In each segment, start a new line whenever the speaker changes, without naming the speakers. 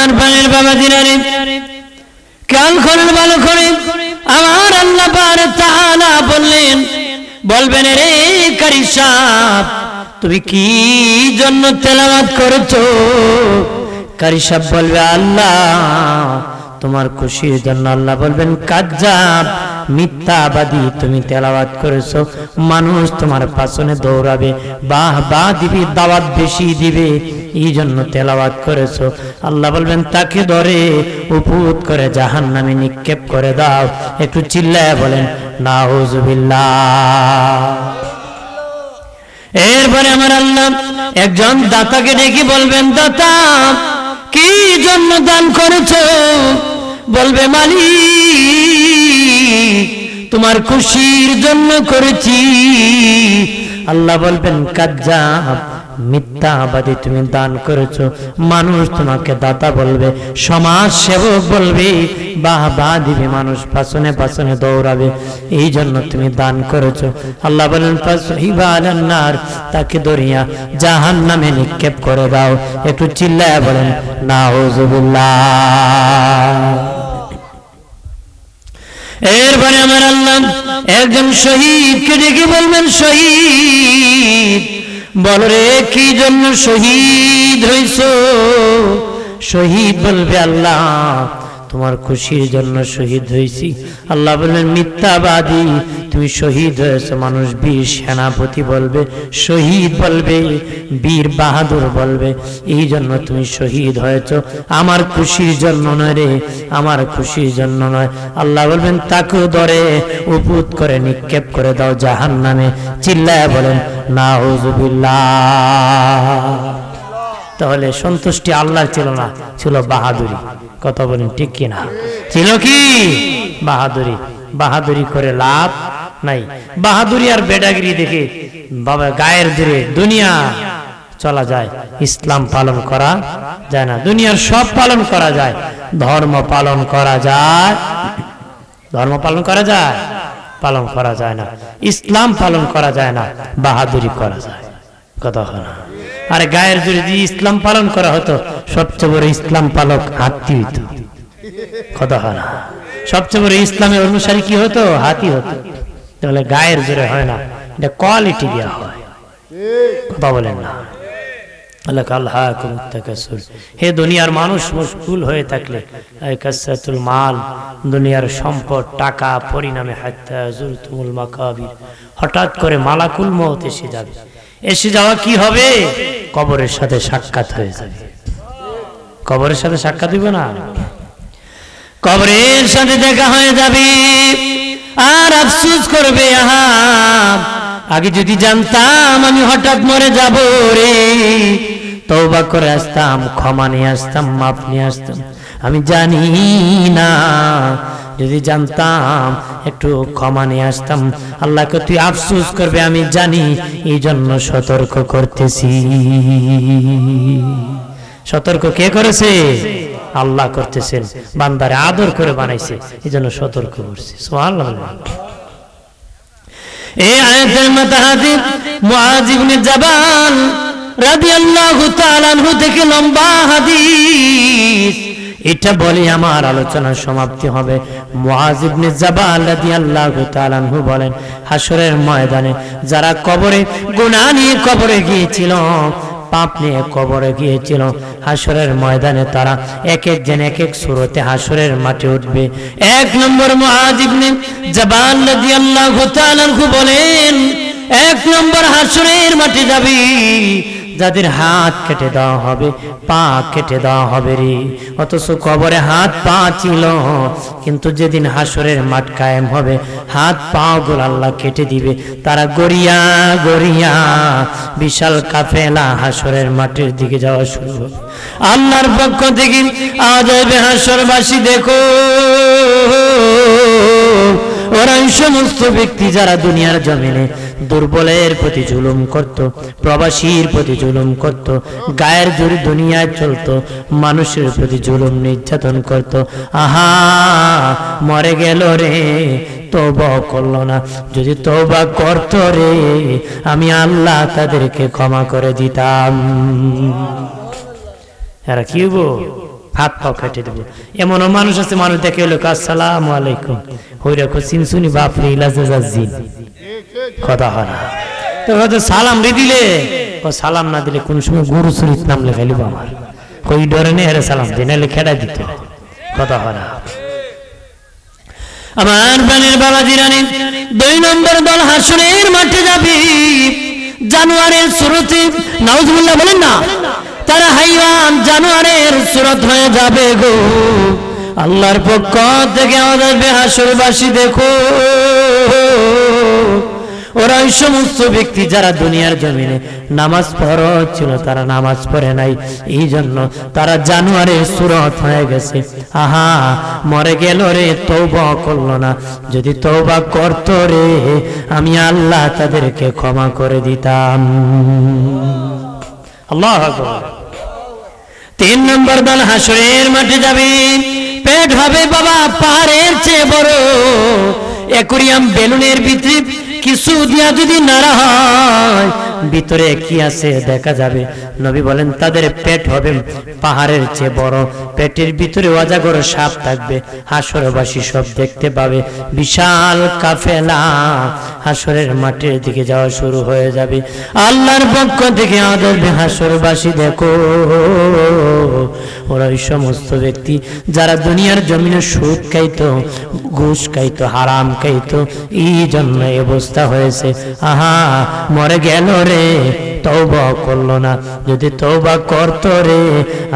আমার প্রাণের বাবা দিনারে খেয়াল করেন ভালো করে, আমার আল্লাহ পাক তাআলা বললেন, বলবেন রে কারি সাহেব তুমি কি জন্য তেলাওয়াত করেছো? কারি সাহেব বলবে আল্লাহ তোমার খুশির জন্য। আল্লাহ বলবেন কাজ্জাব মিথ্যাবাদী তুমি তেলাওয়াত করেছো, মানুষ তোমার পেছনে দৌড়াবে, বাহ বাহ দিবি, দাওয়াত বেশি দিবে, এই জন্য তেলাওয়াত করেছো। আল্লাহ বলবেন তাকে ধরে উপুত করে জাহান্নামে নিক্ষেপ করে দাও। একটু চিল্লায় বলেন নাউজুবিল্লাহ। এরপরে আমার আল্লাহ একজন দাতাকে ডেকে বলবেন, দাতা কি জন্য দান করেছো? বলবে মালিক তোমার খুশির জন্য করেছি। আল্লাহ বলবেন কাজ্জাব মিথ্যাবাদী তুমি দান করেছো, মানুষ তোমাকে দাতা বলবে, সমাজ সেবক বলবে, বাহ বাহ দিবে, মানুষ পাছনে পাছনে দৌড়াবে, এই জন্য তুমি দান করেছো। আল্লাহ বলেন ফাসহিবা আলান নার তাকে দরিয়া জাহান্নামে নিক্ষেপ করে দাও। একটু চিল্লায়া বলেন নাউজুবিল্লাহ। এরপরে আমার আল্লাহ একজন শহীদকে ডেকে বলবেন, শহীদ বলো রে কি জন্য শহীদ হইছো? শহীদ বলবে আল্লাহ তোমার খুশির জন্য শহীদ হয়েছি। আল্লাহ বললেন মিথ্যাবাদী তুমি শহীদ হয়েছো, মানুষ বীর সেনাপতি বলবে, শহীদ বলবে, বীর বাহাদুর বলবে, এই জন্য তুমি শহীদ হয়েছো, আমার খুশির জন্য নয় রে, আমার খুশির জন্য নয়। আল্লাহ বলবেন তাকেও ধরে উপুত করে নিক্ষেপ করে দাও জাহান্নামে। চিল্লায়া বলেন নাউজুবিল্লাহ। তাহলে সন্তুষ্টি আল্লাহর ছিল না, ছিল বাহাদুরি। কথা বলেন ঠিক কিনা? ছিল কি বাহাদুরি? বাহাদুরি করে লাভ নাই। বাহাদুরি আর বেডাগিরি দেখে বাবা গায়ের জোরে দুনিয়া চলা যায়, ইসলাম পালন করা যায় না। দুনিয়ার সব পালন করা যায়, ধর্ম পালন করা যায়, ধর্ম পালন করা যায়, পালন করা যায় না। ইসলাম পালন করা যায় না, বাহাদুরি করা যায়। কথা হয় না? আরে গায়ের জোরে যদি ইসলাম পালন করা হতো, সবচেয়ে বড় ইসলাম পালক হাতি হতো। কথা হয় না? সবচেয়ে বড় ইসলামের অনুসারী কি হতো? হাতি হতো। তাহলে গায়ের জোরে হয় না, এটা কোয়ালিটি দেওয়া হয়। কথা বলেন না? হে দুনিয়ার মানুষ মশগুল হয়ে থাকলে কাসরাতুল মাল, দুনিয়ার সম্পদ টাকা পরিণামে হাত্তা যুরতুমুল মাকাবির, হঠাৎ করে মালাকুল মউত এসে যাবে। এসে যাওয়া কি হবে? কবরের সাথে সাক্ষাৎ হয়ে যাবে। কবরের সাথে সাক্ষাৎ হইব না? কবরের সাথে দেখা হয়ে যাবে, আর আফসোস করবে আহা আগে যদি জানতাম আমি হঠাৎ মরে যাব রে, তওবা করে আসতাম, ক্ষমা নিয়ে আসতাম, মাফ নিয়ে আসতাম, আমি জানি না, যদি জানতাম একটু ক্ষমা নিয়ে আসতাম। আল্লাহকে তুই আফসোস করবে আমি জানি, এই জন্য সতর্ক করতেছি। সতর্ক কে করেছে? আল্লাহ করতেছেন, বান্দারে আদর করে বানাইছে, এই জন্য সতর্ক করছে। সুবহানাল্লাহ। এই আয়াতের মাতাহাতে মুআয ইবনে জাবাল রাদিয়াল্লাহু তাআলা আনহু থেকে লম্বা হাদিস, এটা বলে আমার আলোচনার সমাপ্তি হবে। মুআয ইবনে জাবাল রাদিয়াল্লাহু তাআলা আনহু বলেন, হাসরের ময়দানে যারা কবরে গুনাহ নিয়ে কবরে গিয়েছিল, পাপ নিয়ে কবরে গিয়েছিল, হাসরের ময়দানে তারা এক একজন এক এক সূরতে হাসরের মাঠে উঠবে। এক নম্বর মুআয ইবনে জাবাল রাদিয়াল্লাহু তাআলা আনহু বলেন, এক নম্বর হাসরের মাঠে যাবে যাদের হাত কেটে দেওয়া হবে, পা কেটে দেওয়া হবে রে। অথচ কবরে হাত পা ছিল, কিন্তু যেদিন হাসরের মাঠ কায়েম হবে হাত পা গুলো আল্লাহ কেটে দিবে। তারা গড়িয়া গড়িয়া বিশাল কাফেলা হাসরের মাঠের দিকে যাওয়া শুরু হবে। আল্লাহর পক্ষ থেকে আওয়াজ হবে, হাসরবাসী দেখো, ওরা সমস্ত ব্যক্তি যারা দুনিয়ার জমিনে দুর্বলের প্রতি জুলুম করত, প্রবাসীর প্রতি জুলুম করত, গায়ের জোরে দুনিয়ায় চলত, মানুষের প্রতি জুলুম নির্যাতন করত, আহা মরে গেল রে, তওবা করলো না। যদি তওবা করত রে, আমি আল্লাহ তাদেরকে ক্ষমা করে দিতাম। এরা কি হবো? হাত পাও কেটে দেবো। এমনও মানুষ আছে, মানুষ দেখে এলো আসসালামু আলাইকুম, হই রাখো চিনসুনি বাপরে ইলাজে যাচ্ছি কথা হয় না। তো হয়তো সালাম দিলে ও সালাম না দিলে কোন সময় গুরু শরীফ নাম লেখাইলিব আমার, কই ডরে নেই আরে সালাম দিই, নাহলে খেড়া দিত কথা হয় না। আমার প্রাণের বাবা জিরানি 2 নম্বর দল হাসরের মাঠে যাবে জানোয়ারের সুরতে, নাউজুবিল্লাহ বলেন না, তারা হাইওয়ান জানোয়ারের সুরত হয়ে যাবে গো। আল্লাহর পক্ষ থেকে আওয়াজ আসবে হাসরবাসী দেখো, ওরা ওই সমস্ত ব্যক্তি যারা দুনিয়ার জমিনে নামাজ ফরজ ছিল তারা নামাজ পড়ে নাই, এই জন্য তারা জানোয়ারের সুরত হয়ে গেছে। আহা মরে গেল রে, তওবা করলো না, যদি তওবা করতো রে আমি আল্লাহ তাদেরকে ক্ষমা করে দিতাম। আল্লাহু আকবার। 3 নম্বর দল হাসরের মাঠে যাবে, পেট হবে বাবা পাহাড়ের চেয়ে বড়, অ্যাকোরিয়াম বেলুনের ভিতরে কিছু দিয়া যদি নাড়া হয় ভিতরে কি আছে দেখা যাবে। নবী বলেন তাদের পেট হবে পাহাড়ের চেয়ে বড়, পেটের ভিতরে অজাগর সাপ থাকবে। হাসরবাসী সব দেখতে পাবে, বিশাল কাফেলা হাসরের মাঠের দিকে যাওয়া শুরু হয়ে যাবে। আল্লাহর পক্ষ থেকে আদরবে হাসরবাসী দেখো, ওরা ওই সমস্ত ব্যক্তি যারা দুনিয়ার জমিনে সুদ খাইতো, ঘুষ খাইতো, হারাম খাইতো, এই জন্য অবস্থা হয়েছে। আহা মরে গেল রে, তওবা করলো না, যদি তওবা করতো রে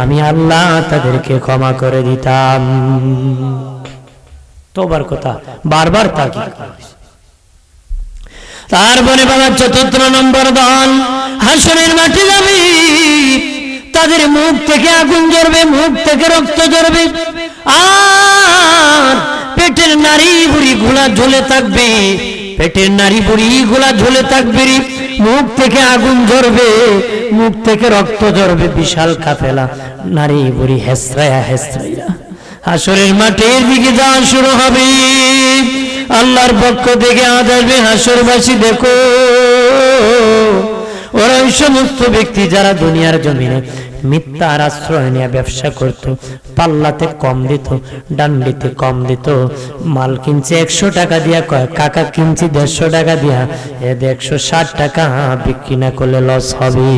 আমি আল্লাহ তাদেরকে ক্ষমা করে দিতাম। তওবার কথা বারবার তাকি। তারপরে বাবা 4 নম্বর দল হাসরের মাঠে যাবে, তাদের মুখ থেকে আগুন জ্বলবে, মুখ থেকে রক্ত ঝরবে, আর পেটের নারী বুড়ি গুলা ঝুলে থাকবে, পেটের নারী বুড়ি গুলা ঝুলে থাকবে, মুখ থেকে আগুন ঝরবে, মুখ থেকে রক্ত ঝরবে, বিশাল কাফেলা নারী বুড়ি হেসরায়া হেসরাইয়া হাসরের মাঠের দিকে যাওয়া শুরু হবে। আল্লাহর পক্ষ থেকে আওয়াজ আসবে হাসরবাসী দেখো, ওরা ওই সমস্ত ব্যক্তি যারা দুনিয়ার জমিনে মিথ্যার আশ্রয় নিয়ে ব্যবসা করত, পাল্লাতে কম দিত, ডান্ডিতে কম দিত, মাল কিনছে 100 টাকা দিয়া, কয় কাকা কিনছি 150 টাকা দিয়া, এ 160 টাকা বিক্রি না করলে লস হবে।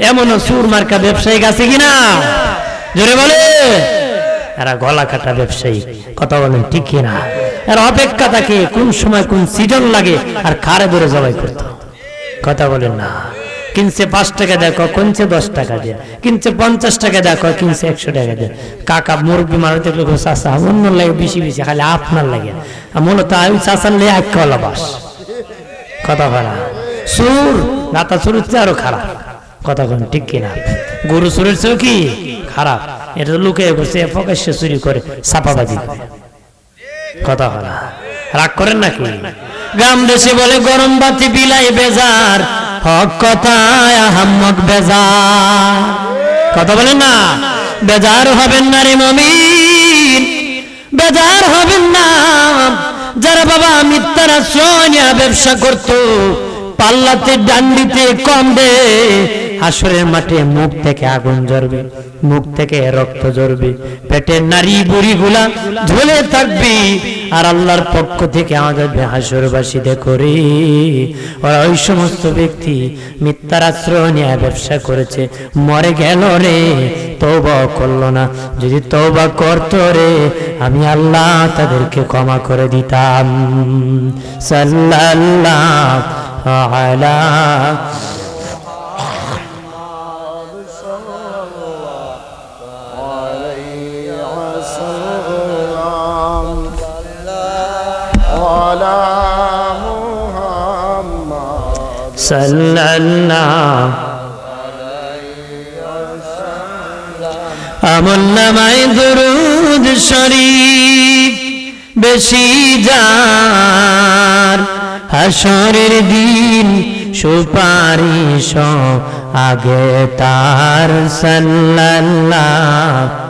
এমনও সুর মার্কা ব্যবসায়ী আছে কিনা জোরে বলে, এরা গলা কাটা ব্যবসায়ী, কথা বলেন ঠিক কিনা? এর অপেক্ষা থাকে কোন সময় কোন সিজন লাগে আর খারে ধরে জবাই করতো, কথা বলেন না। কিনছে 5 টাকা দেখো, কিনছে 10 টাকা দিয়ে, কিনছে 50 টাকা দেখো, কিনছে 100 টাকা দিয়ে। কাকা মুরগি মারতে লোক চাষা অন্য লাগে বেশি বেশি, খালি আপনার লাগে মূলত আমি চাষার লে আঁকা বাস, কথা বলা সুর নাতা সুর হচ্ছে আরো খারাপ, কথা বলেন ঠিক কিনা? গরু সুরের চেয়েও কি খারাপ, এটা লুকে করছে, প্রকাশ্যে চুরি করে ছাপাবাজি করে, কথা বলা রাগ করেন নাকি? গ্রাম দেশে বলে গরম বাতি বিলাই বেজার, হক কথায় আহাম্মক বেজার, কথা বলেন না? বেজার হবেন না রে মুমিন, বেজার হবেন না যারা বাবা মিথ্যার আশ্রয় নিয়ে ব্যবসা করতো, পাল্লাতে ডান্ডিতে কম দে, হাসরের মাঠে মুখ থেকে আগুন জ্বলবে, মুখ থেকে রক্ত ঝরবে, পেটের নারী বুড়ি গুলা ঝুলে থাকবে, আর আল্লাহর পক্ষ থেকে আমাদের হাসরবাসী দেখো রে, ওরা ওই সমস্ত ব্যক্তি মিথ্যার আশ্রয় নিয়ে ব্যবসা করেছে, মরে গেল রে, তওবা করলো না, যদি তওবা করতো রে আমি আল্লাহ তাদেরকে ক্ষমা করে দিতাম। সাল্লাল্লাহু আলা আমল নামায় দুরুদ শরীফ বেশি যার, হাসরের দিন সুপারিশ আগে তার। সাল্লাল্লাহু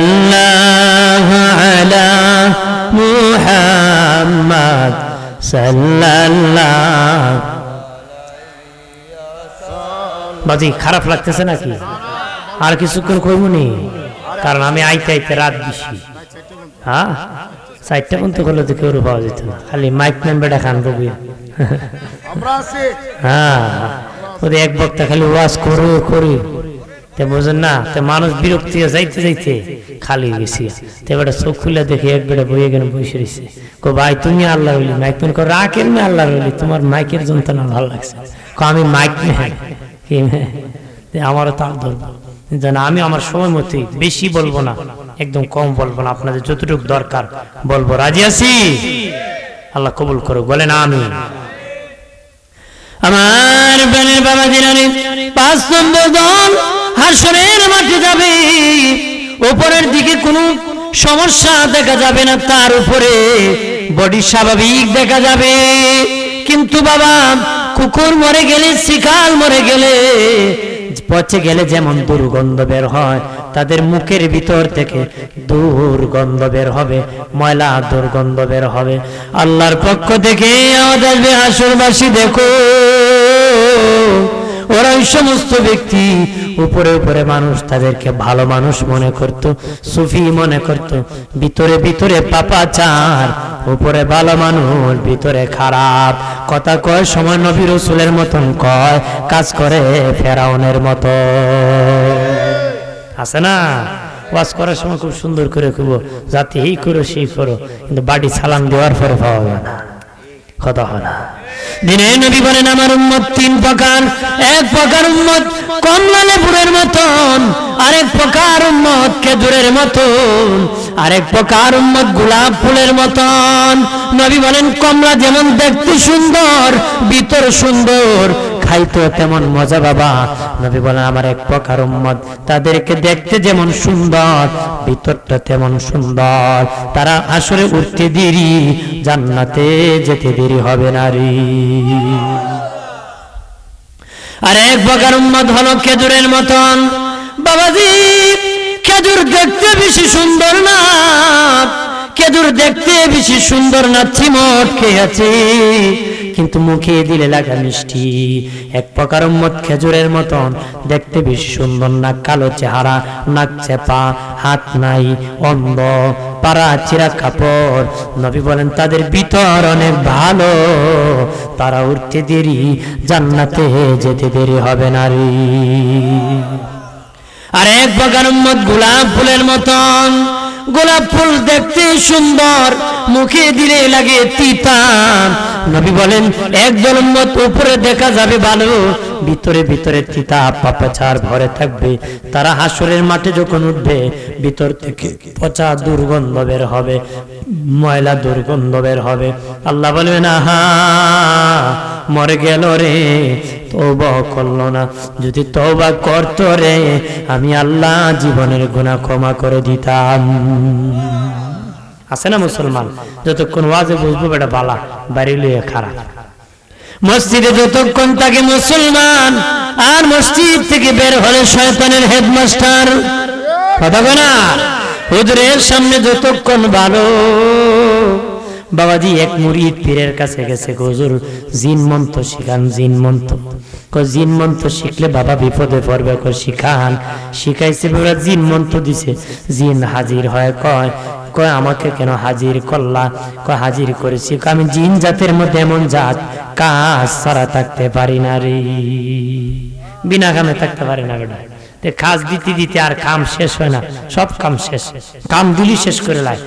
সাল্লাল্লাহু আলা মুহাম্মদ সাল্লাল্লাহু। বাজি খারাপ লাগতেছে নাকি? আর কিছুক্ষণ কইবনি, কারণ আমি আইতে আইতে রাত বেশি। হ্যাঁ, 4টা পর্যন্ত করলে তো কেউ পাওয়া যেত না, খালি মাইক মেম্বারটা খান রবি। হ্যাঁ, ওদের এক বক্তা খালি ওয়াজ করে বোঝেন না, মানুষ বিরক্তি যাইতে যাইতে খালি গেছি। এবারে চোখ খুলে দেখে এক বেড়ে বইয়ে গেলে বসে রয়েছে। কো ভাই তুমি আল্লাহ রইলি, মাইক মেন কো রাখেন না আল্লাহ রইলি, তোমার মাইকের যন্ত্রণা ভালো লাগছে। আমি মাইক আমারও তাল ধরবো, আমি আমার সময় মতোই, বেশি বলবো না, একদম কম বলবো না, আপনাদের যতটুকু দরকার বলবো। রাজি আছি? আল্লাহ কবুল করুক, বলেন আমিন। আমার বোনের বাবা দিনানি 5 নম্বর দল হাসরের মাঠে যাবে। উপরের দিকে কোনো সমস্যা দেখা যাবে না, তার উপরে বডি স্বাভাবিক দেখা যাবে। কিন্তু বাবা কুকুর মরে গেলে, শিকাল মরে গেলে, পচে গেলে যেমন দুর্গন্ধ বের হয়, তাদের মুখের ভিতর থেকে দুর্গন্ধ বের হবে, ময়লা দুর্গন্ধ বের হবে। আল্লাহর পক্ষ থেকে আওয়াজ আসবে, হাসরবাসী দেখো, ওরা ওই সমস্ত ব্যক্তি উপরে উপরে মানুষ তাদেরকে ভালো মানুষ মনে করত, সুফি মনে করত, ভিতরে ভিতরে পাপাচার, উপরে ভালো মানুষ ভিতরে খারাপ। কথা কয় সময় নবী রাসূলের মতন কয়, কাজ করে ফেরাউনের মতো। আছে না? ওয়াজ করার সময় খুব সুন্দর করে কইব, যাতে এই করো সেই করো, কিন্তু বাড়ি সালাম দেওয়ার পরে পাওয়া যায় না, কথা হয় না। দিনে নবী বলেন আমার উম্মত 3 প্রকার। এক প্রকার উম্মত কমলা লেবুর মতন, আরেক প্রকার উম্মত খেজুরের মতন, আরেক প্রকার উম্মত গোলাপ ফুলের মতন। নবী বলেন কমলা যেমন দেখতে সুন্দর, ভিতর সুন্দর, খাইতো তেমন মজা বাবা। নবী বলেন আমার এক প্রকার উম্মত, তাদেরকে দেখতে যেমন সুন্দর, ভিতরটা তেমন সুন্দর, তারা আসরে উঠতে দেরি, জান্নাতে যেতে দেরি হবে না রে। আর এক প্রকার উম্মত হলো খেজুরের মতন। বাবাজি খেজুর দেখতে বেশি সুন্দর না, খেজুর দেখতে বেশি সুন্দর না, চিমট খেয়ে আছে, কিন্তু মুখে দিলে লাগা মিষ্টি। এক প্রকার উম্মত খেজুরের মতন, দেখতে বেশি সুন্দর না, কালো চেহারা, নাক চেপা, হাত নাই, অন্ধ, পাড়া চিরা কাপড়। নবী বলেন তাদের ভিতর অনেক ভালো, তারা উঠতে দেরি, জান্নাতে যেতে দেরি হবে না রে। আর এক প্রকার উম্মত গোলাপ ফুলের মতন। গোলাপ ফুল দেখতে সুন্দর, মুখে দিলে লাগে তিতা। নবী বলেন একজন উম্মত উপরে দেখা যাবে ভালো, ভিতরে ভিতরে তিতা পাপাচার ভরে থাকবে। তারা হাসরের মাঠে যখন উঠবে, ভিতর থেকে পচা দুর্গন্ধ বের হবে, ময়লা দুর্গন্ধ বের হবে। আল্লাহ বলবেন আহা মরে গেল রে, তওবা করলো না, যদি তওবা করতো রে আমি আল্লাহ জীবনের গুনাহ ক্ষমা করে দিতাম। আছে না মুসলমান, যতক্ষণ ওয়াজে বুঝবো বেটা বালা, বাড়ি লইয়া খারাপ। মসজিদে যতক্ষণ থাকে মুসলমান, আর মসজিদ থেকে বের হলে শয়তানের হেডমাস্টার। কথা বলে না, হুজুরের সামনে যতক্ষণ ভালো। বাবাজি এক মুরিদ পীরের কাছে গেছে, হুজুর জিন মন্ত্র শিখান, জিন মন্ত্র। জিন মন্ত্র শিখলে বাবা বিপদে পড়বে, শিখান। শিখাইছে বাবা, জিন মন্ত্র দিছে, জিন হাজির হয়। কয় আমাকে কেন হাজির করলা? কয় হাজির করেছি, আমি জিন জাতের মধ্যে এমন জাত, কাজ ছাড়া থাকতে পারি না রে, বিনা কামে থাকতে পারি না বেটা। কাজ দিতে দিতে আর কাম শেষ হয় না, সব কাম শেষ, কাম দিলি শেষ করে লাই।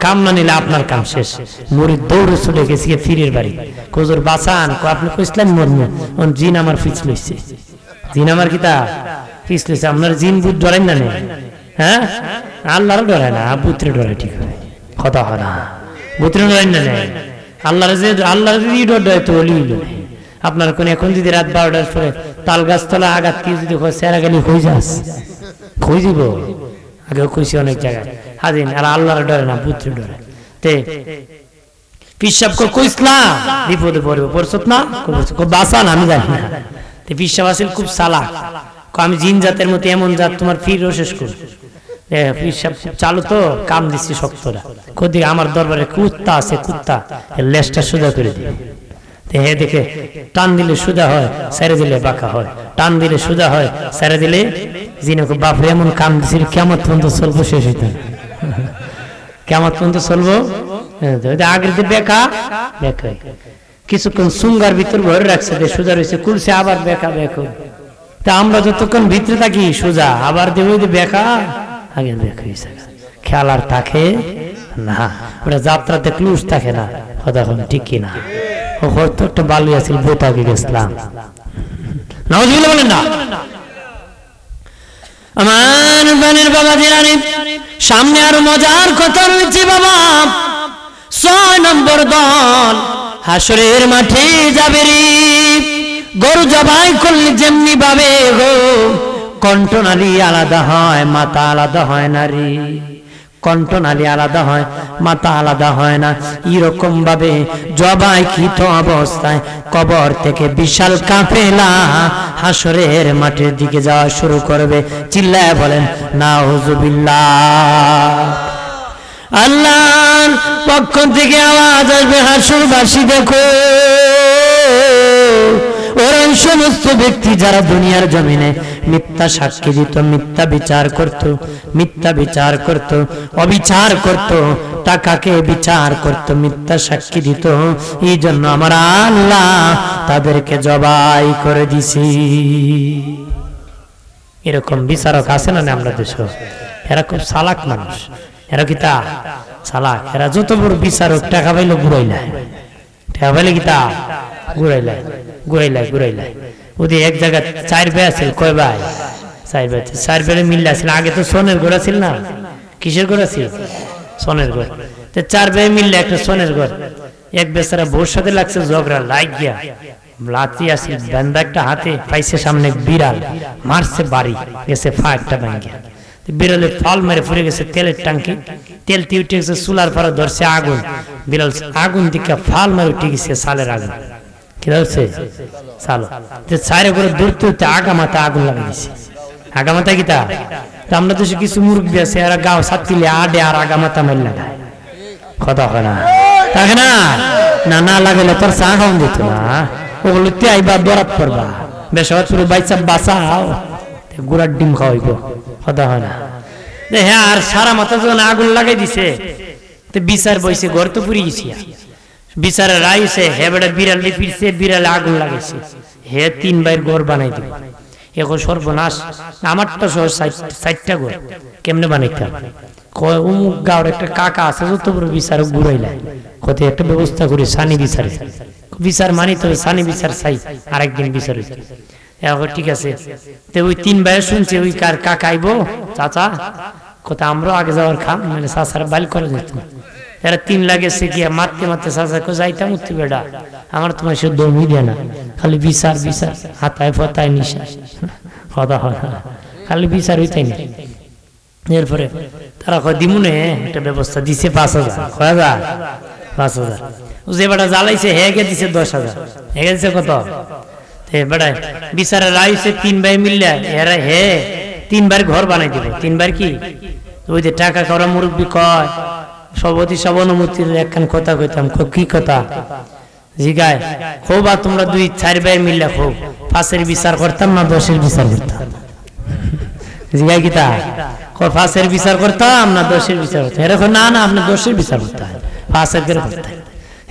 কাম না নিলে আপনার কাম শেষ। মুরিদ দৌড়ে ছুটে গেছি ফিরের বাড়ি, হুজুর বাঁচান। আপনি কইছিলেন মরমু, জিন আমার ফিচ লইছে, জিন আমার কিতা ফিচ লইছে। আপনার জিন বুধ ডরাই না, হ্যাঁ আল্লাহর ডরায় না, বুত্রে ডরায়। ঠিক হয়, কথা হয় না, বুত্রে ডরাই না, আল্লাহর যে আল্লাহর যদি ডরায় তো বলি আপনার কোন এখন যদি রাত 12টার পরে তাল গাছ তলা আঘাত কি যদি সেরা গেলি হয়ে যাস, খুঁজ দিব। আগে খুঁজছি অনেক জায়গায় হাজির, আর আল্লাহর ডরে না, পুত্র ডরে। তে পিসাব কইসলাম বিপদে পড়বে, পড়ছত না বাঁচান, আমি জানি না। পিসাব আসিল খুব সালা, আমি জিন জাতের মতো এমন জাত তোমার ফিরও শেষ করব, হিসাব চালু তো কাম দিচ্ছি শক্তরা কদি আমার দরবারে কুত্তা আছে কুত্তা লেজটা সোজা করে দিবে হে দেখে টান দিলে সোজা হয় ছেড়ে দিলে বাঁকা হয় টান দিলে সোজা হয় ছেড়ে দিলে যিনি বাপরে এমন কাম দিছিল কেমন পর্যন্ত চলবো শেষ হইতে কেমন পর্যন্ত চলবো আগের যে বেকা বেকা কিছুক্ষণ সুঙ্গার ভিতর ভরে রাখছে সোজা রয়েছে কুলছে আবার বেকা বেকা তা আমরা যতক্ষণ ভিতরে থাকি সোজা আবার দেবো বেকা আগের বেকা হয়েছে খেয়াল আর থাকে না ওরা যাত্রাতে ক্লুজ থাকে না কথা ঠিক কিনা ও হয়তো একটা বালু আছিল বোটাকে গেছিলাম নাউজুবিল্লাহ বলেন না আমার বানের বাবা জিরানি সামনে আরো মজার কথা রয়েছে বাবা 6 নম্বর দল হাসরের মাঠে যাবে রে গরু জবাই করলে যেমনি ভাবে গো কণ্ঠনালী আলাদা হয় মাথা আলাদা হয় না রে কণ্ঠনালী আলাদা হয় মাথা আলাদা হয় না এরকম ভাবে জবাইকৃত অবস্থায় কবর থেকে বিশাল কাফেলা হাসরের মাঠের দিকে যাওয়া শুরু করবে চিল্লায় বলেন নাউজুবিল্লাহ আল্লাহর পক্ষ থেকে আওয়াজ আসবে হাসরবাসী দেখো ওরা সমস্ত ব্যক্তি যারা দুনিয়ার জমিনে মিথ্যা সাক্ষী দিত মিথ্যা বিচার করত অবিচার করত টাকাকে বিচার করত মিথ্যা সাক্ষী দিত এই জন্য আমার আল্লাহ তাদেরকে জবাই করে দিছি এরকম বিচারক আছে না আমরা দেশে এরা খুব চালাক মানুষ এরা কি তা চালাক এরা যত বড় বিচারক টাকা পাইলে ঘুরাইলায় টাকা পাইলে কি তা ঘুরাইলাই ওদের এক জায়গায় 4 ভাই আছিল কয় ভাই 4 ভাই মিললে আছিল আগে তো সোনের ঘর ছিল না কিসের ঘর ছিল সোনের ঘর তো 4 ভাই মিললে একটা সোনের ঘর এক বেচারা বউর সাথে লাগছে ঝগড়া লাগ গিয়া লাতি আসি বান্দা একটা হাতে পাইছে সামনে বিড়াল মারছে বাড়ি গেছে ফা একটা ভাঙিয়া বিড়ালে ফল মেরে ফুরে গেছে তেলের টাঙ্কি তেল উঠে গেছে চুলার পরে ধরছে আগুন বিড়াল আগুন দিকে ফাল মেরে উঠে গেছে সালের আগুন কি হচ্ছে চালো সাইরে করে দূরতে আগামাতা আগুন লাগিয়ে দিছে আগামাতা কি তা আমরা দেশে কিছু মুরব্বী আছে এরা গাও সাতকিলে আডে আর আগামাতা মেল লাগায় কথা হয় না থাকে না না না লাগালে তোর চা খাওয়ান দিত না ওগুলো আইবা বরাত করবা বেশাবাদ পুরো বাইচা বাঁচাও গুড়ার ডিম খাওয়াইব কথা হয় না হ্যাঁ আর সারা মাথা যখন আগুন লাগাই দিছে তো বিচার বইছে ঘর তো পুড়ে গেছি বিচারে রাইছে হে বেটা বিড়াল ফিরছে বিড়ালে আগুন লাগাইছে হে 3 ভাইয়ের ঘর বানাই দিব এখন সর্বনাশ আমার তো 60টা ঘর কেমনে বানাইতে অমুক গাঁর একটা কাকা আছে যত বড় বিচারক ঘুরাইলাই কত একটা ব্যবস্থা করে সানি বিচার মানি তো সানি বিচার চাই আরেকদিন বিচার হইছে এখন ঠিক আছে তো ওই 3 ভাই শুনছে ওই কার কাকা আইবো চাচা কথা আমরা আগে যাওয়ার খাম মানে চাচার বাইল করে যেত এরা 3 লাগেছে গিয়া মারতে মারতে চাচাকে যাইতাম উঠতে বেড়া আমার তোমার সে দমই দেয় না খালি বিচার হাতায় ফতায় নিশা কথা হয় না খালি বিচার হইতাই না এরপরে তারা কয় দিমুনে একটা ব্যবস্থা দিছে 5,000 কয় 5,000 ও যে বেটা জ্বালাইছে হেগে দিছে 10,000 হেগে দিছে কত বেড়া বিচারে রাইছে 3 ভাই মিললে এরা 3 বার ঘর বানাই দিব 3 বার কি ওই যে টাকা করা মুরব্বী কয় সবতি সব অনুমতির একখান কথা কইতাম কি কথা জিগায় খুব আর তোমরা 2-4 ভাই মিললে খুব 5-এর বিচার করতাম না 10-এর বিচার করতাম জিগায় কি তা 5-এর বিচার করতাম না 10-এর বিচার করতাম এরকম না না আপনি 10-এর বিচার করতে হয় 5-এর করে করতে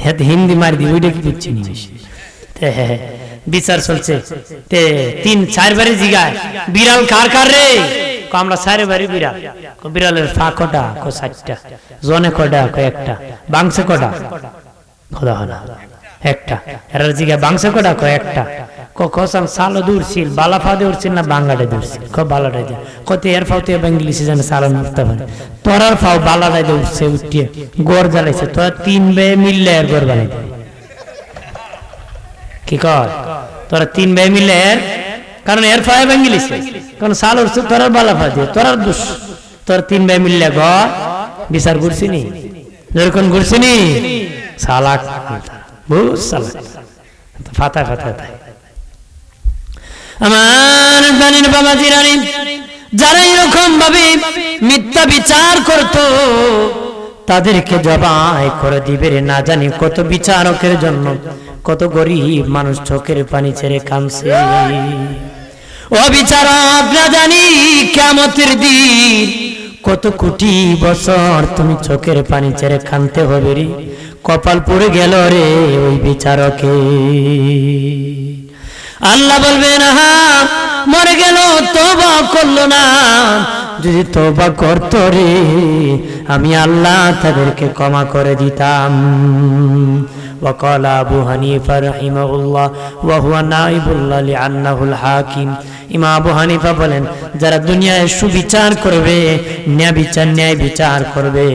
হয় হিন্দি মার দি ওইটা কি বুঝছি নি বিচার চলছে 3-4 বারে জিগায় বিড়াল কার রে আমরা 4 বারে বিড়াল বিড়ালের ফা কটা 60টা জনে কটা একটা বাংশে কটা খোদা হলো একটা এর জিগা বাংশে কটা একটা কসম সালো দূরছিল বালাফাদে উঠছিল না বাংলাতে দূরছিল খুব বালাটাই দে কত এর ফাউতে বাংলিশে জানে সালো উঠতে পারে তোরার ফাও বালাটাই দে উঠছে উঠিয়ে গোর জ্বালাইছে তোরা 3 ভাই মিললে এর গোর বানাই কি কর তোরা 3 ভাই মিললে এর কারণ এর ফায় বাংলিশে কারণ সালো উঠছে তোরার বালাফা দিয়ে তোরার দোষ তোর 3 ভাই মিললে ঘর বিচার করছিনি যখন করছিনি সালাক বহুত সালাক ফাতা আমার জানেন বাবা জিরানি যারা এরকম ভাবে মিথ্যা বিচার করত তাদেরকে জবাই করে দিবে রে। না জানি কত বিচারকের জন্য কত গরিব মানুষ চোখের পানি ছেড়ে কাঁদছে। ও বিচারক, না জানি কিয়ামতের দিন কত কোটি বছর তুমি চোখের পানি ছেড়ে কাঁদতে হবে রে। কপাল পুড়ে গেল রে ওই বিচারকে। আল্লাহ বলবেন, হা মরে গেল, তওবা করলো না। যদি তওবা করত রে আমি আল্লাহ তাদেরকে ক্ষমা করে দিতাম। وقال أبو حنيفة رحمه الله وهو نائب الله لأنه الحاكم। ইমাম আবু হানিফা বলেন, যারা দুনিয়ায় সুবিচার করবে, ন্যায় বিচার করবে,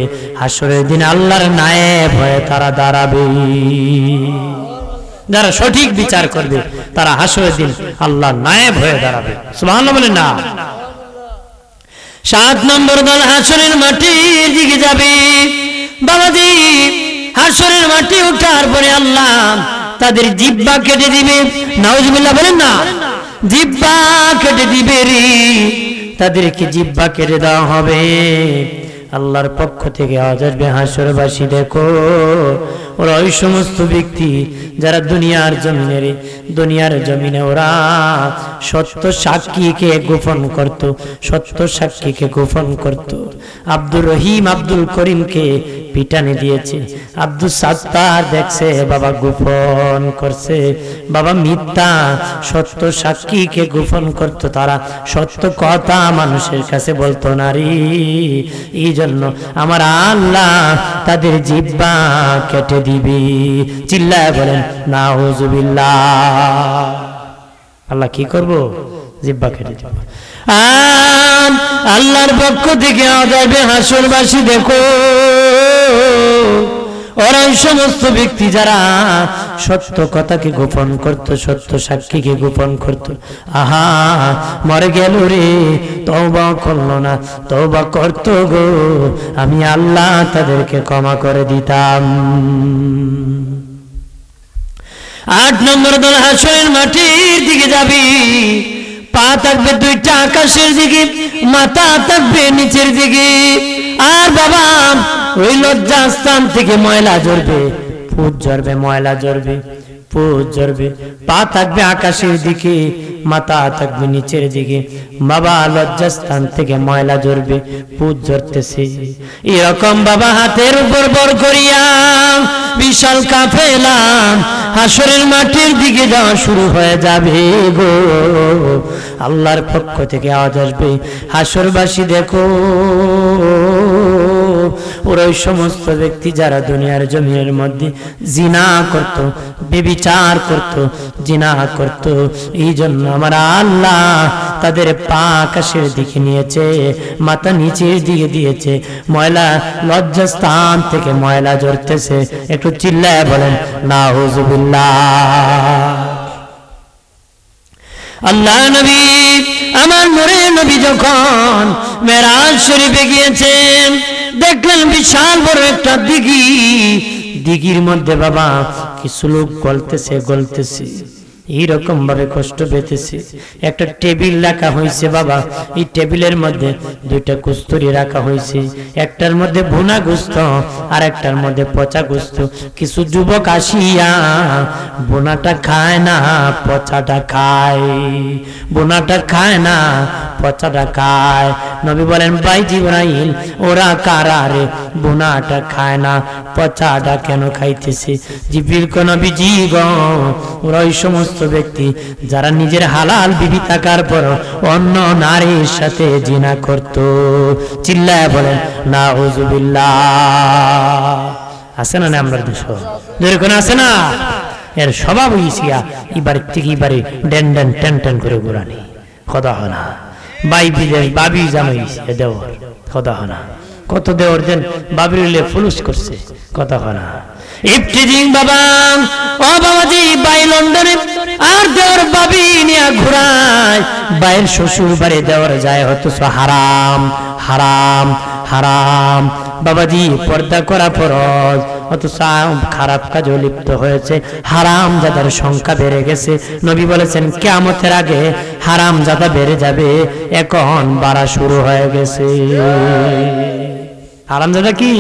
হাসরের দিন আল্লাহর নায়েব হয়ে তারা দাঁড়াবে। যারা সঠিক বিচার করবে তারা হাসরের দিন আল্লাহর নায়েব হয়ে দাঁড়াবে। সুবহানাল্লাহ বলেন না। 7 নম্বর দল হাসরের মাটির দিকে যাবে। বাবাজি, হাসরের মাটি ওঠার পরে আল্লাহ তাদের জিহ্বা কেটে দিবে। নাউজুবিল্লাহ বলেন না। জিহ্বা কেটে দিবে রে, তাদেরকে জিহ্বা কেটে দেওয়া হবে। আল্লাহর পক্ষ থেকে আওয়াজ আসবে, হাসরবাসী দেখো, ওরা ওই সমস্ত ব্যক্তি যারা দুনিয়ার জমিনে ওরা সত্য সাক্ষীকে গোপন করত, সত্য সাক্ষীকে গোপন করত। আব্দুর রহিম আব্দুল করিমকে পিটানি দিয়েছে, আব্দুল সাত্তার দেখছে বাবা গোপন করছে, বাবা মিথ্যা সত্য সাক্ষীকে গোপন করত। তারা সত্য কথা মানুষের কাছে বলতো না রে। এই জন্য আমার আল্লাহ তাদের জিহ্বা কেটে দিবে। চিল্লায় বলেন নাউজুবিল্লাহ। আল্লাহ কি করব? জিহ্বা কেটে দিব। আল্লাহর পক্ষ থেকে আযাবে হাসরবাসী দেখো, ওরা সমস্ত ব্যক্তি যারা সত্য কথাকে গোপন করত, সত্য সাক্ষীকে গোপন করত। আহা মরে গেল রে, তওবা করলো না, তওবা করতো গো, আমি আল্লাহ তাদেরকে ক্ষমা করে দিতাম। 8 নম্বর দল হাসরের মাটির দিকে যাবি। পা থাকবে 2টা আকাশের দিকে, মাথা থাকবে নিচের দিকে। আর বাবা ওই লজ্জাস্থান থেকে ময়লা ঝরবে, পুজ ঝরবে, ময়লা ঝরবে, পুজ ঝরবে। পা থাকবে আকাশের দিকে, মাথা থাকবে নিচের দিকে। বাবা লজ্জাস্থান থেকে ময়লা ঝরবে, পুজ ঝরতেছে। এরকম বাবা হাতের উপর বর করিয়া বিশাল কাফেলা হাসরের মাটির দিকে যাওয়া শুরু হয়ে যাবে গো। আল্লাহর পক্ষ থেকে আওয়াজ আসবে, হাসরবাসী দেখো, ওরা ওই সমস্ত ব্যক্তি যারা দুনিয়ার জমিনের মধ্যে জিনা করত, ব্যভিচার করত, জিনা করত। এই জন্য আমার আল্লাহ তাদের পা আকাশের দিকে নিয়েছে, মাথা নিচের দিকে দিয়েছে। ময়লা লজ্জাস্থান থেকে ময়লা ঝরতেছে। একটু চিল্লায় বলেন নাউজুবিল্লাহ। আল্লাহ নবী, আমার নূরের নবী যখন মেরাজ শরীফে গিয়েছেন, দেখলেন বিশাল বড় একটা দিঘি। দিঘির মধ্যে বাবা কিছু লোক গলতেছে। এইরকম ভাবে কষ্ট পেতেছে। একটা টেবিল রাখা হয়েছে বাবা, এই টেবিলের মধ্যে 2টা কস্তুরি রাখা হয়েছে। একটার মধ্যে ভুনা গোস্ত আর একটার মধ্যে পচা গোস্ত। কিছু যুবক আসিয়া বোনাটা খায় না, পচাটা খায়। বোনাটা খায় না, পচাটা খায়। নবী বলেন, ভাই জিবরাইল, ওরা কারা রে? বোনাটা খায় না, পচাটা কেন খাইতেছে? জিবরিল কো নবীজি গো, ওরা ওই সমস্ত ব্যক্তি যারা নিজের হালাল বিবি থাকার পর অন্য নারীর সাথে জিনা করত। চিল্লায় বলেন নাউজুবিল্লাহ। আছে না আমরা দেশ যেরকম আছে না, এর স্বভাব হইছিয়া এবার থেকে এবারে ডেন ডেন টেন টেন করে ঘোরানি। খোদা হনা বাই বিদেশ বাবি জামাইছে দেওয়ার। খোদা হনা কত দেওয়ার দেন বাবিরলে ফুলুস করছে। কথা হনা ইফতিজিং বাবা, ও বাবাজি, বাই লন্ডনে আর দেওয়ার বাবি নিয়ে ঘুরায়। বাইয়ের শ্বশুর বাড়ি দেওয়ার যায় হতো হারাম হারাম হারাম। বাবাজি পর্দা করা ফরজ, অথচ খারাপ কাজে লিপ্ত হয়েছে, হারামজাদার সংখ্যা বেড়ে গেছে। নবী বলেছেন কিয়ামতের আগে হারামজাদা বেড়ে যাবে, এখন বাড়া শুরু হয়ে গেছে। হারামজাদা কি?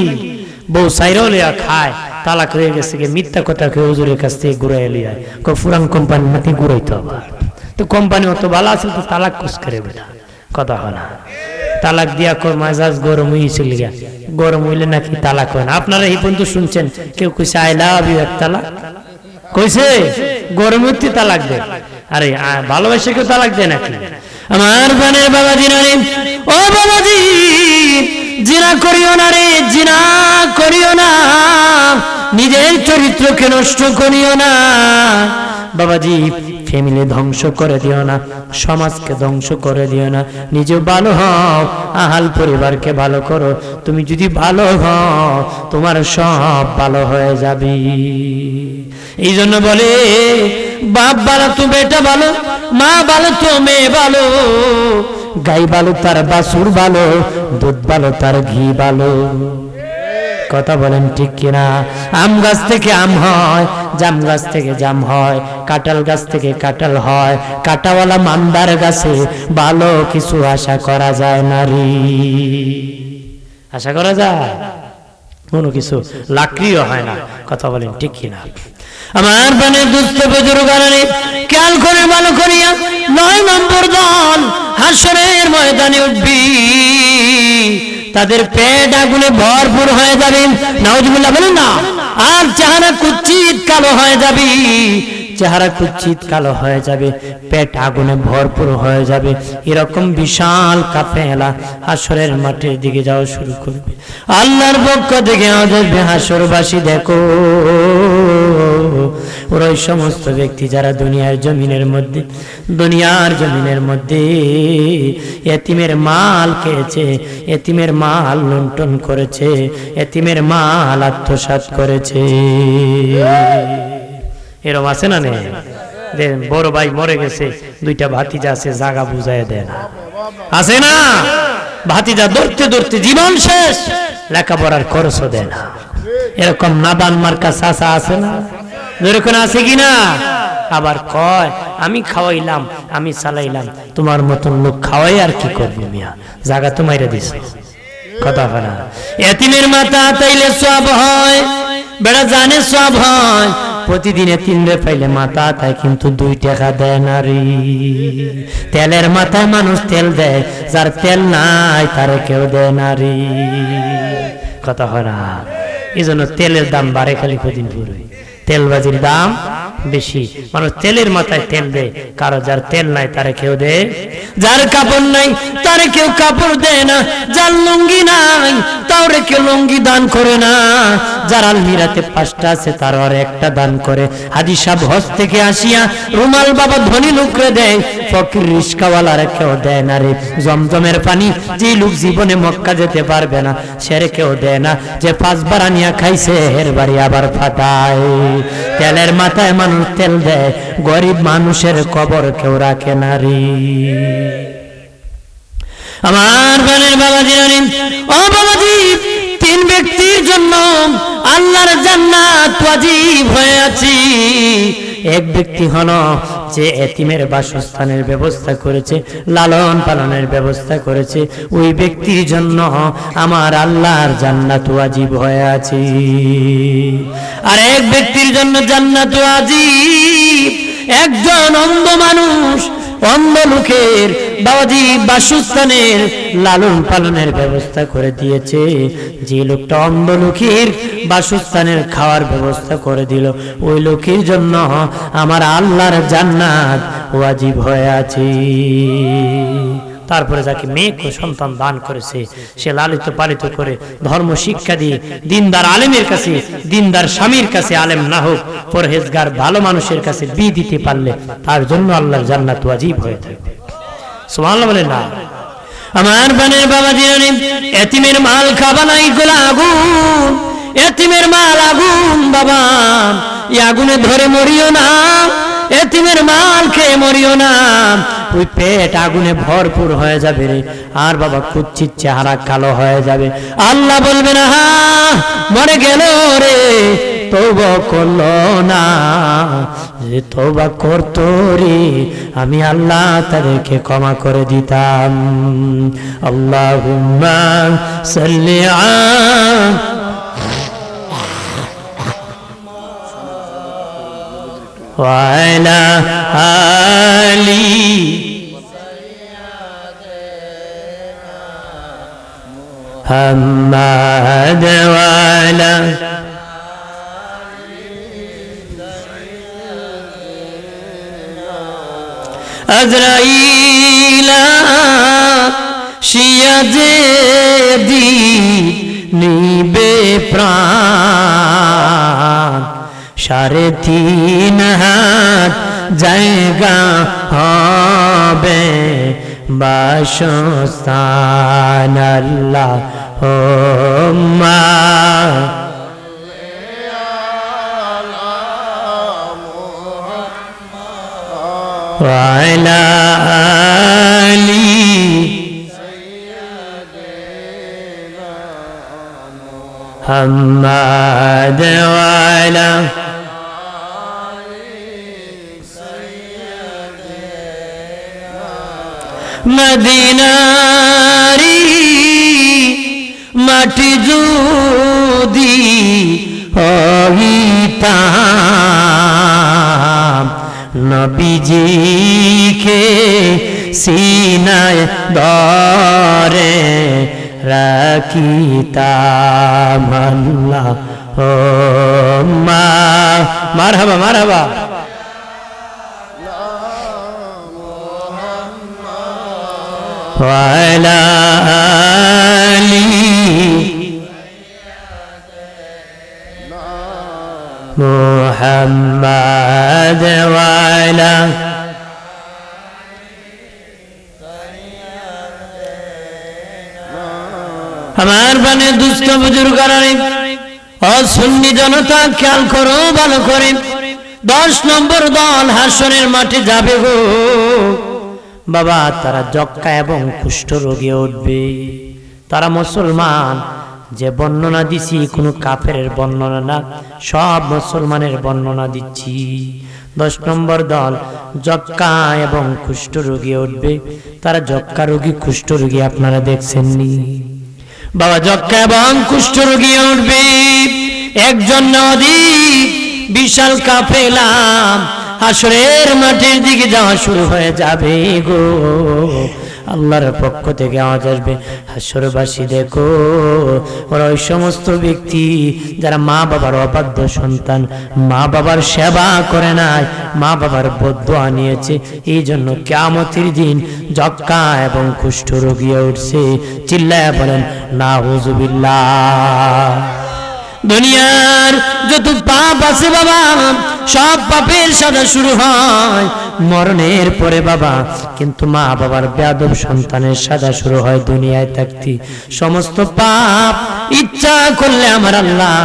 বউ সাইরাও লিয়া খায়, তালাক হয়ে গেছে, মিথ্যা কথা কেউ হুজুরের কাছ থেকে ঘুরাই লিয়া পুরান কোম্পানি নাকি ঘুরাইতে হবে। তো কোম্পানি অত ভালো আছে তো তালাক কুস করে বেটা, কথা হয় না। তালাক দিয়া মেজাজ গরম হয়েছিল, গরম হইলে নাকি তালাক হয় না। আপনারা এই পর্যন্ত শুনছেন কেউ কইছে আই লাভ ইউ এক তালাক কইছে? গরম হইতে তালাক দেয়? আরে ভালোবাসে কেউ তালাক দেয় নাকি? আমার গানের বাবাজি নারে, ও বাবাজি জিনা করিও না রে, জিনা করিও না, নিজের চরিত্রকে নষ্ট করিও না বাবাজি। ফ্যামিলি ধ্বংস করে দিও না, সমাজকে ধ্বংস করে দিও না, নিজে ভালো হও, আহাল পরিবারকে ভালো করো। তুমি যদি ভালো হও তোমার সব ভালো হয়ে যাবে। এই জন্য বলে বাপ ভালো তো বেটা ভালো, মা ভালো তো মেয়ে ভালো, গাই ভালো তার বাছুর ভালো, দুধ ভালো তার ঘি ভালো। কথা বলেন ঠিক কিনা? আম গাছ থেকে আম হয়, জাম গাছ থেকে জাম হয়, কাঁঠাল গাছ থেকে কাঁঠাল হয়, কাঁটাওয়ালা মান্দার গাছে ভালো কিছু আশা করা যায় না রে। আশা করা যায় কোনো কিছু, লাকড়িও হয় না। কথা বলেন ঠিক কিনা? আমার বানে দুস্থ বুজুর্গানে খেয়াল করে ভালো করিয়া 9 নম্বর দল হাসরের ময়দানে উঠবি, তাদের পেট আগুনে ভরপুর হয়ে যাবে, নাউজুবিল্লাহ বলেন না। আর চেহারা কুচ্ছিত কালো হয়ে যাবে, চেহারা কুচ্ছিত কালো হয়ে যাবে, পেট আগুনে ভরপুর হয়ে যাবে। এরকম বিশাল কাফেলা হাসরের মাঠের দিকে যাওয়া শুরু করবে। আল্লাহর পক্ষ থেকে আমাদের হাসরবাসী দেখো, ওরা ওই সমস্ত ব্যক্তি যারা দুনিয়ার জমিনের মধ্যে এতিমের মাল খেয়েছে, এতিমের মাল লুণ্ঠন করেছে, এতিমের মাল আত্মসাৎ করেছে। এরকম আছে না? নেই? বড় ভাই মরে গেছে, 2টা ভাতিজা আছে, জায়গা বুঝাই দেয় না, আছে না? ভাতিজা ধরতে ধরতে জীবন শেষ, লেখাপড়ার খরচও দেয় না। এরকম নাদান মার্কা চাচা আছে না? এরকম আছে কিনা? আবার কয় আমি খাওয়াইলাম, আমি চালাইলাম, তোমার মতন লোক খাওয়াই আর কি করবি মিয়া, জায়গা তো মাইরা দিস। কথা হয় না? এতিমের মাথা তাইলে সব হয়, বেড়া জানে সব হয়। প্রতিদিন এতিমরে পাইলে মাথা তাই, কিন্তু 2 টাকা দেয় না রে। তেলের মাথায় মানুষ তেল দেয়, যার তেল নাই তারে কেউ দেয় না রে। কথা হয় না? এই জন্য তেলের দাম বাড়ে খালি কদিন পুরো, তেলবাজির দাম বেশি, মানুষ তেলের মাথায় তেল দেয়। কারো যার তেল নাই তারে কেউ দেয়, যার কাপড় নাই তারে কেউ কাপড় দেয় না, যার লুঙ্গি নাই তারে কেউ লুঙ্গি দান করে না, যার আলমিরাতে 5টা আছে তার আর 1টা দান করে। হাজী সাহেব হজ থেকে আসিয়া রুমাল বাবা ধনী লোকরে দেয়, ফকির রিস্কাওয়ালার কেউ দেয় না রে। জমজমের পানি যে লোক জীবনে মক্কা যেতে পারবে না সেরে কেউ দেয় না, যে 5 বার আনিয়া খাইছে এর বাড়ি আবার ফাটায়। তেলের মাথায় মানুষ তেল দেয়, গরিব মানুষের কবর কেউ রাখে না রে। আমার বানের বাবাজি জানেন, ও বাবাজি 3 ব্যক্তির জন্য আল্লাহর জান্নাত ওয়াজিব হয়ে আছে। এক ব্যক্তি হলো যে এতিমের বাসস্থানের ব্যবস্থা করেছে, লালন পালনের ব্যবস্থা করেছে, ওই ব্যক্তির জন্য আমার আল্লাহর জান্নাত ওয়াজিব হয়ে আছে। আর এক ব্যক্তির জন্য জান্নাত ওয়াজিব একজন অন্ধ মানুষ, অন্ধ লোকের বাবাজি বাসস্থানের লালন পালনের ব্যবস্থা করে দিয়েছে। যে লোকটা অন্ধ লোকের বাসস্থানের খাওয়ার ব্যবস্থা করে দিল, ওই লোকের জন্য আমার আল্লাহর জান্নাত ওয়াজিব হয়ে আছে। তারপরে যাকে মেয়ে সন্তান দান করেছে, সে লালিত পালিত করে ধর্ম শিক্ষা দিয়ে দিনদার আলেমের কাছে, দিনদার স্বামীর কাছে, আলেম না হোক পরহেজগার ভালো মানুষের কাছে বিয়ে দিতে পারলে তার জন্য আল্লাহর জান্নাত ওয়াজিব হয়ে থাকবে। সুবহানাল্লাহ বলেন না? আমার বানের বাবা জানেন, এতিমের মাল খাবা না, এগুলো আগুন, এতিমের মাল আগুন বাবা, এই আগুনে ধরে মরিও না, এতিমের মাল খেয়ে মরিও না। ওই পেট আগুনে ভরপুর হয়ে যাবে রে, আর বাবা কুচ্ছির চেহারা কালো হয়ে যাবে। আল্লাহ বলবে না মরে গেল রে, তওবা করলো না, যে তওবা করতো রে আমি আল্লাহ তাদেরকে ক্ষমা করে দিতাম। আল্লাহুম্মা সাল্লি وعلى آل محمد وعلى আজরাইল শিয়া যদি নিবে প্রাণ, 3.5 হাত জায়গা হবে বাসস্থান। আল্লাহুম্মা ওয়া আলা আলি মুহাম্মাদ ওয়া আলা মদিনারি মাটি যদি হইতাম, নবীজিকে সিনায় ধরে রাখিতাম। আল্লাহুম্মা মারহাবা মারহাবা ওয়া আলা আলি মুহাম্মাদ ওয়া আলা আমার বানে দুস্থ বুজুর্গরা ও সুন্নি জনতা খেয়াল করো ভালো করে। 10 নম্বর দল হাসরের মাঠে যাবে গো বাবা, তারা যক্কা এবং কুষ্ঠ রোগে উঠবে। তারা মুসলমান, যে বর্ণনা দিছি কোনো কাফেরের বর্ণনা না, সব মুসলমানের বর্ণনা দিচ্ছি। 10 নম্বর দল যক্কা এবং কুষ্ঠ রোগে উঠবে। তারা যক্কা রোগী কুষ্ঠ রোগী আপনারা দেখছেননি বাবা, যক্কা এবং কুষ্ঠ রোগী উঠবে। একজন নদী বিশাল কাফেলা হাসরের মাঠের দিকে যাওয়া শুরু হয়ে যাবে গো। আল্লাহর পক্ষ থেকে আওয়াজ আসবে, হাসরবাসী দেখো, ওরা ওই সমস্ত ব্যক্তি যারা মা বাবার অবাধ্য সন্তান, মা বাবার সেবা করে নাই, মা বাবার বদদোয়া নিয়েছে, এই জন্য কিয়ামতের দিন যক্কা এবং কুষ্ঠ রোগী উঠছে। চিল্লায়া বলেন নাউযুবিল্লাহ। দুনিয়ার যত পাপ আছে বাবা, সব পাপের সাজা শুরু হয় মরণের পরে বাবা, কিন্তু মা বাবার বেয়াদব সন্তানের সাজা শুরু হয় দুনিয়ায় থাকতে। সমস্ত পাপ ইচ্ছা করলে আমার আল্লাহ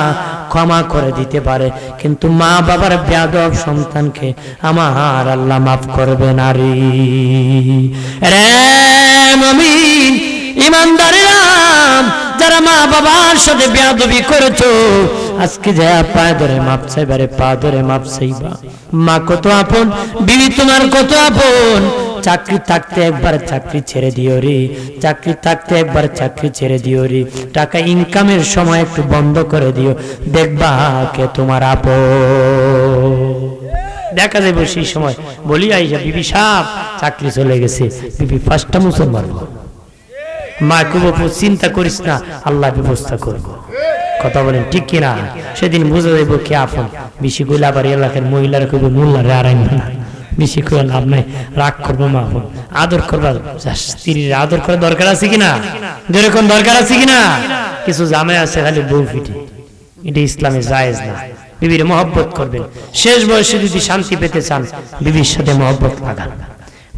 ক্ষমা করে দিতে পারে, কিন্তু মা বাবার বেয়াদব সন্তানকে আমার আল্লাহ মাফ করবে না রে। মুমিন ইমানদারেরা, যারা মা বাবার সাথে বেয়াদবি করেছো, আজকে যা পায়ে ধরে মাপ চাইবারে পা ধরে মাপ চাইবা। মা কত আপন, বিবি তোমার কত আপন। চাকরি থাকতে একবার চাকরি ছেড়ে দিও রে, চাকরি থাকতে একবার চাকরি ছেড়ে দিও রে। টাকা ইনকামের সময় একটু বন্ধ করে দিও, দেখবা কে তোমার আপন। দেখা যাবে সেই সময় বলি আইসা বিবি সাহেব চাকরি চলে গেছে, বিবি 5টা মুসলমান। মা কুবু চিন্তা করিস না, আল্লাহ ব্যবস্থা করবো। কথা বলেন ঠিক কিনা? সেদিন বুঝে যাবো কে আপন। বেশি কইলে আবার এলাকার মহিলারা কইবে মোল্লা রে আড়াই না, বেশি করে লাভ নাই, রাগ করবো মা আপন। আদর করবা, স্ত্রীর আদর করার দরকার আছে কিনা? যেরকম দরকার আছে কিনা? কিছু জামাই আছে খালি বউ ফিটি, এটা ইসলামে জায়েজ না। বিবির মহব্বত করবেন। শেষ বয়সে যদি শান্তি পেতে চান, বিবির সাথে মহব্বত লাগান।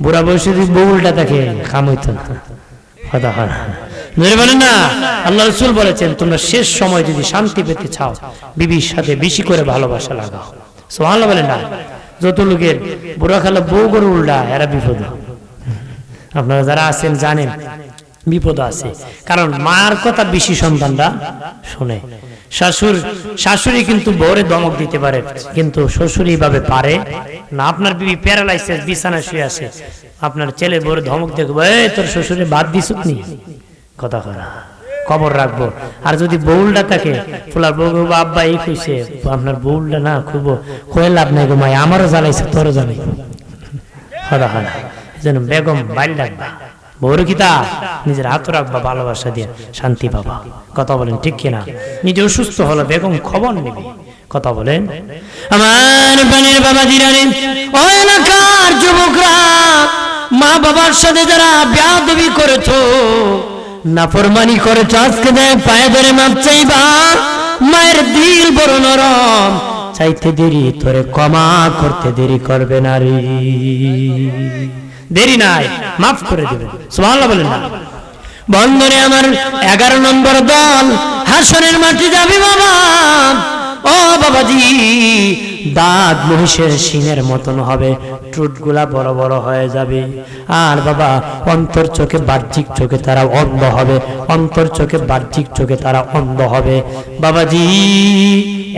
বুড়া বয়সে যদি বউ উল্টা থাকে কাম হইতো না। বলেন না, আল্লাহ রাসূল বলেছেন তোমরা শেষ সময় যদি শান্তি পেতে চাও, বিবির সাথে বেশি করে ভালোবাসা লাগাও। সুবহানাল্লাহ বলেন না। যত লোকের বুড়া খালা বউ করে উল্টা, এরা বিপদ। আপনারা যারা আছেন জানেন বিপদ আছে, কারণ মার কথা বেশি সন্তানরা শুনে। শাশুড়ি কিন্তু বউরে ধমক দিতে পারে, কিন্তু শ্বশুর এইভাবে পারে না। আপনার বিবি প্যারালাইসিস বিছানা শুয়ে আছে, আপনার ছেলে বউরে ধমক দেখবো, এই তোর শ্বশুরে বাদ দিছুক নি, কথা করা খবর রাখবো। আর যদি বউলটা থাকে, ফুলার বউ আব্বা এই কইছে, আপনার বউলটা না খুব কয়ে লাভ নাই গো মাই, আমারও জ্বালাইছে তোরও জ্বালাই, কথা করা। এই জন্য বেগম বাইল ডাকবা, বউর কিতা নিজের হাত রাখবা, ভালোবাসা দিয়ে শান্তি পাবা। কথা বলেন ঠিক কিনা? নিজে অসুস্থ হলো বেগম খবর নেবে, কথা বলেন। আমার বানের বাবা জিরানি, ও এলাকার যুবকরা, মা বাবার সাথে যারা বেয়াদবি করেছো, নাফরমানি করেছো, আজকে দেখ পায়ে ধরে মাপ চাইবা। মায়ের দিল বড় নরম, চাইতে দেরি তোরে ক্ষমা করতে দেরি করবে না রে, দেরি নাই, মাফ করে দেবে। সুবহানাল্লাহ বলেন না? বন্ধনে আমার 11 নম্বর দল হাসরের মাটি যাবে বাবা। ও বাবাজি, দাঁত মহিষের শিঙের মতন হবে, ঠোঁটগুলা বড় বড় হয়ে যাবে। আর বাবা, অন্তর চোখে বাহ্যিক চোখে তারা অন্ধ হবে, অন্তর চোখে বাহ্যিক চোখে তারা অন্ধ হবে। বাবাজি,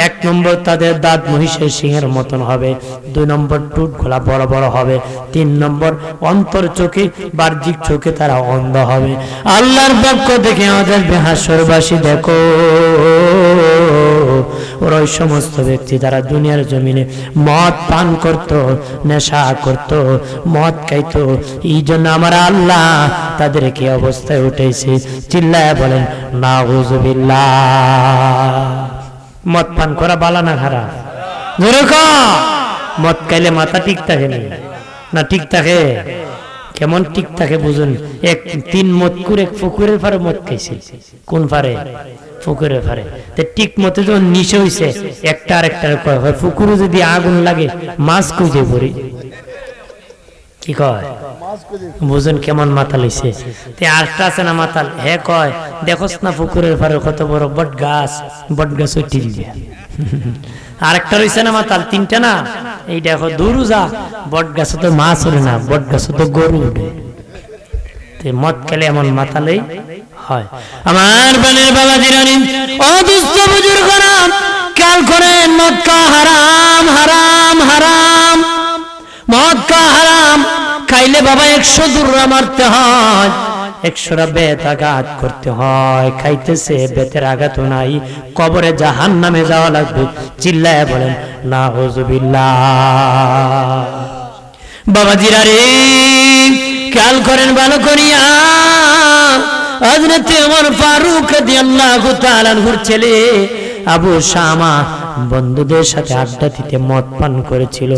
1 নম্বর তাদের দাঁত মহিষের সিংহের মতন হবে, 2 নম্বর ঠোঁটগুলা বড় বড় হবে, 3 নম্বর অন্তর চোখে বাহ্যিক চোখে তারা অন্ধ হবে। আল্লাহর পক্ষ থেকে আমাদের হাসরবাসী দেখো, ওরা ওই সমস্ত ব্যক্তি যারা দুনিয়ার জমিনে মদ পান করত, নেশা করত, মদ খাইতো, এই জন্য আমার আল্লাহ তাদেরকে অবস্থায় উঠেছে। চিল্লায় বলেন নাউযুবিল্লাহ। মদ পান করা বালা না খারাপ? জোরে কও। মদ খাইলে মাথা ঠিক থাকে না ঠিক থাকে? কেমন ঠিক থাকে বুঝুন। 3 মতকুর এক পুকুরের পারে মদ খাইছে। কোন পারে? পুকুরের পারে। তো ঠিক মতো যখন নিশে হইছে, একটা আরেকটার কয় হয়, পুকুরে যদি আগুন লাগে মাছ খুঁজে পড়ি, কি কয় বুঝুন কেমন মাতাল হইছে। তে আরেকটা আছে না মাতাল, হে কয় দেখোস না পুকুরের পারে কত বড় বট গাছ উঠে দিবে। আরেকটা রয়েছে না মাতাল, 3টা না, এই দেখো দূর যা, বট গাছে তো মাছ ওঠে না, বট গাছে তো গরু উঠে। মদ খেলে এমন মাতালেই হয়। আমার বানের বাবা জিরানি, ও দুস্থ বুজুর্গরা, খেয়াল করেন, মদ খাওয়া হারাম, হারাম, হারাম। মদ খাওয়া হারাম। খাইলে বাবা 100 দুর্রা মারতে হয়, 100টা বেত আঘাত করতে হয়। খাইতেছে বেতের আঘাত নাই, কবরে জাহান্নামে যাওয়া লাগবে। চিল্লায় বলেন নাউযুবিল্লাহ। বাবাজিরা রে, খেয়াল করেন ভালো করিয়া, হযরত ওমর ফারুক রাদিয়াল্লাহু তাআলা আনহুর ছেলে আবু শামা বন্ধুদের সাথে আড্ডা দিতে মদ পান করেছিল।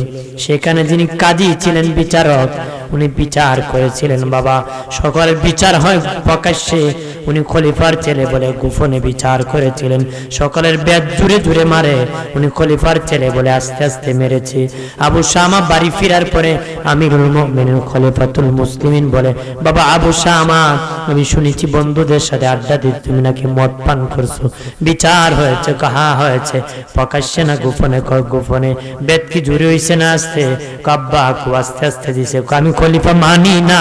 সেখানে যিনি কাজী ছিলেন, বিচারক, উনি বিচার করেছিলেন। বাবা, সকলের বিচার হয় প্রকাশ্যে, উনি খলিফার ছেলে বলে গোপনে বিচার করেছিলেন। সকলের বেত জুড়ে জুড়ে মারে, উনি খলিফার ছেলে বলে আস্তে আস্তে মেরেছে। আবু শামা বাড়ি ফেরার পরে আমিরুল মুমিনিন খলিফাতুল মুসলিমিন বলে, বাবা আবু শামা, আমি শুনেছি বন্ধুদের সাথে আড্ডা দিতে তুমি নাকি মদ পান করছো, বিচার হয়েছে? কাহা হয়েছে? প্রকাশ্যে না গোপনে? গোপনে। বেত কি জুড়ে হইছে না আস্তে? কাব্বা আস্তে আস্তে দিছে। আমি খলিফা মানি না,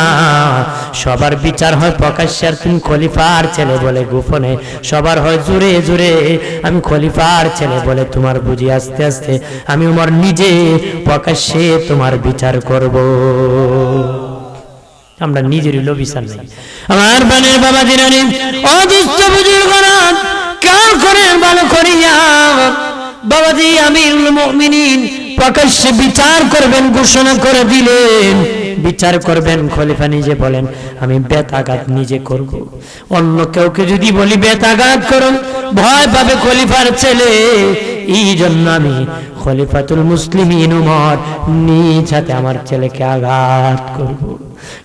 সবার বিচার হয় প্রকাশ্যে, আর তুমি খলিফার ছেলে বলে গোপনে। সবার হয় জুড়ে জুড়ে, আমি খলিফার ছেলে বলে তোমার বুঝি আস্তে আস্তে। আমি ওমর নিজে প্রকাশ্যে তোমার বিচার করব। আমরা নিজেরই বিচার নাই। আমার বানের বাবা জিরানি, অদুষ্ট বুজুর্গরা, খেয়াল করেন ভালো করিয়া। বাবাজি আমিরুল মুমিনিন প্রকাশ্যে বিচার করবেন ঘোষণা করে দিলেন। বিচার করবেন, খলিফা নিজে বলেন আমি বেতাঘাত নিজে করব। অন্য কেউকে যদি বলি বেতাঘাত করো, ভয় পাবে খলিফার ছেলে। এই জন্য আমি খলিফাতুল মুসলিমিন ওমর নিজ হাতে আমার ছেলেকে আঘাত করব।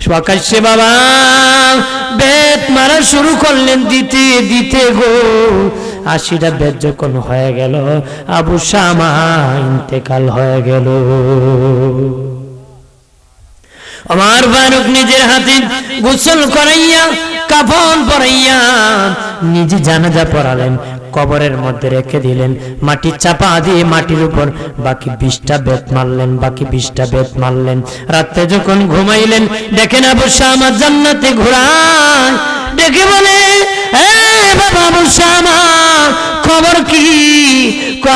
প্রকাশ্যে বাবা বেত মারা শুরু করলেন, দিতে দিতে গো 80টা বেত যখন হয়ে গেল, আবু শামা ইন্তেকাল হয়ে গেল। আমার ফারুক নিজের হাতে গোসল করাইয়া, কাফন পরাইয়া, নিজে জানাজা পড়ালেন। কবরের মধ্যে রেখে দিলেন, মাটি চাপা দিয়ে মাটির উপর বাকি 20টা বেত মারলেন, বাকি 20টা বেত মারলেন। রাতে যখন ঘুমাইলেন দেখেন আবু শামা জান্নাতে ঘোরায়, ডেকে বলে বাবা আবু শামা খবর কি?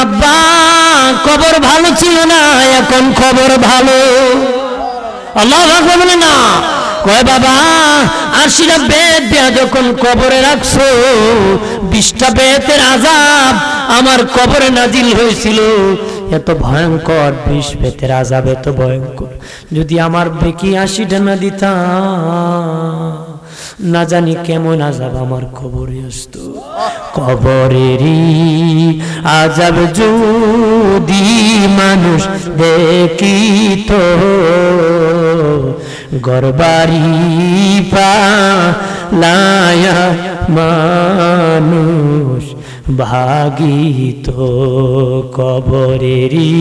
আব্বা খবর ভালো ছিল না, এখন খবর ভালো। আল্লাহু আকবার বলে না, কয় বাবা 80টা বেত দিয়া যখন কবরে রাখছো, 20টা বেতের আযাব আমার কবরে নাজিল হয়েছিল, এত ভয়ঙ্কর 20 বেতের আযাব এত ভয়ঙ্কর। যদি আমার বেকি 80টা না দিতাম, না জানি কেমন আযাব আমার কবরে আসতো। কবরেরই আযাব যদি মানুষ দেখিত, গরবারি পালায়া মানুষ ভাগিত। কবরেরই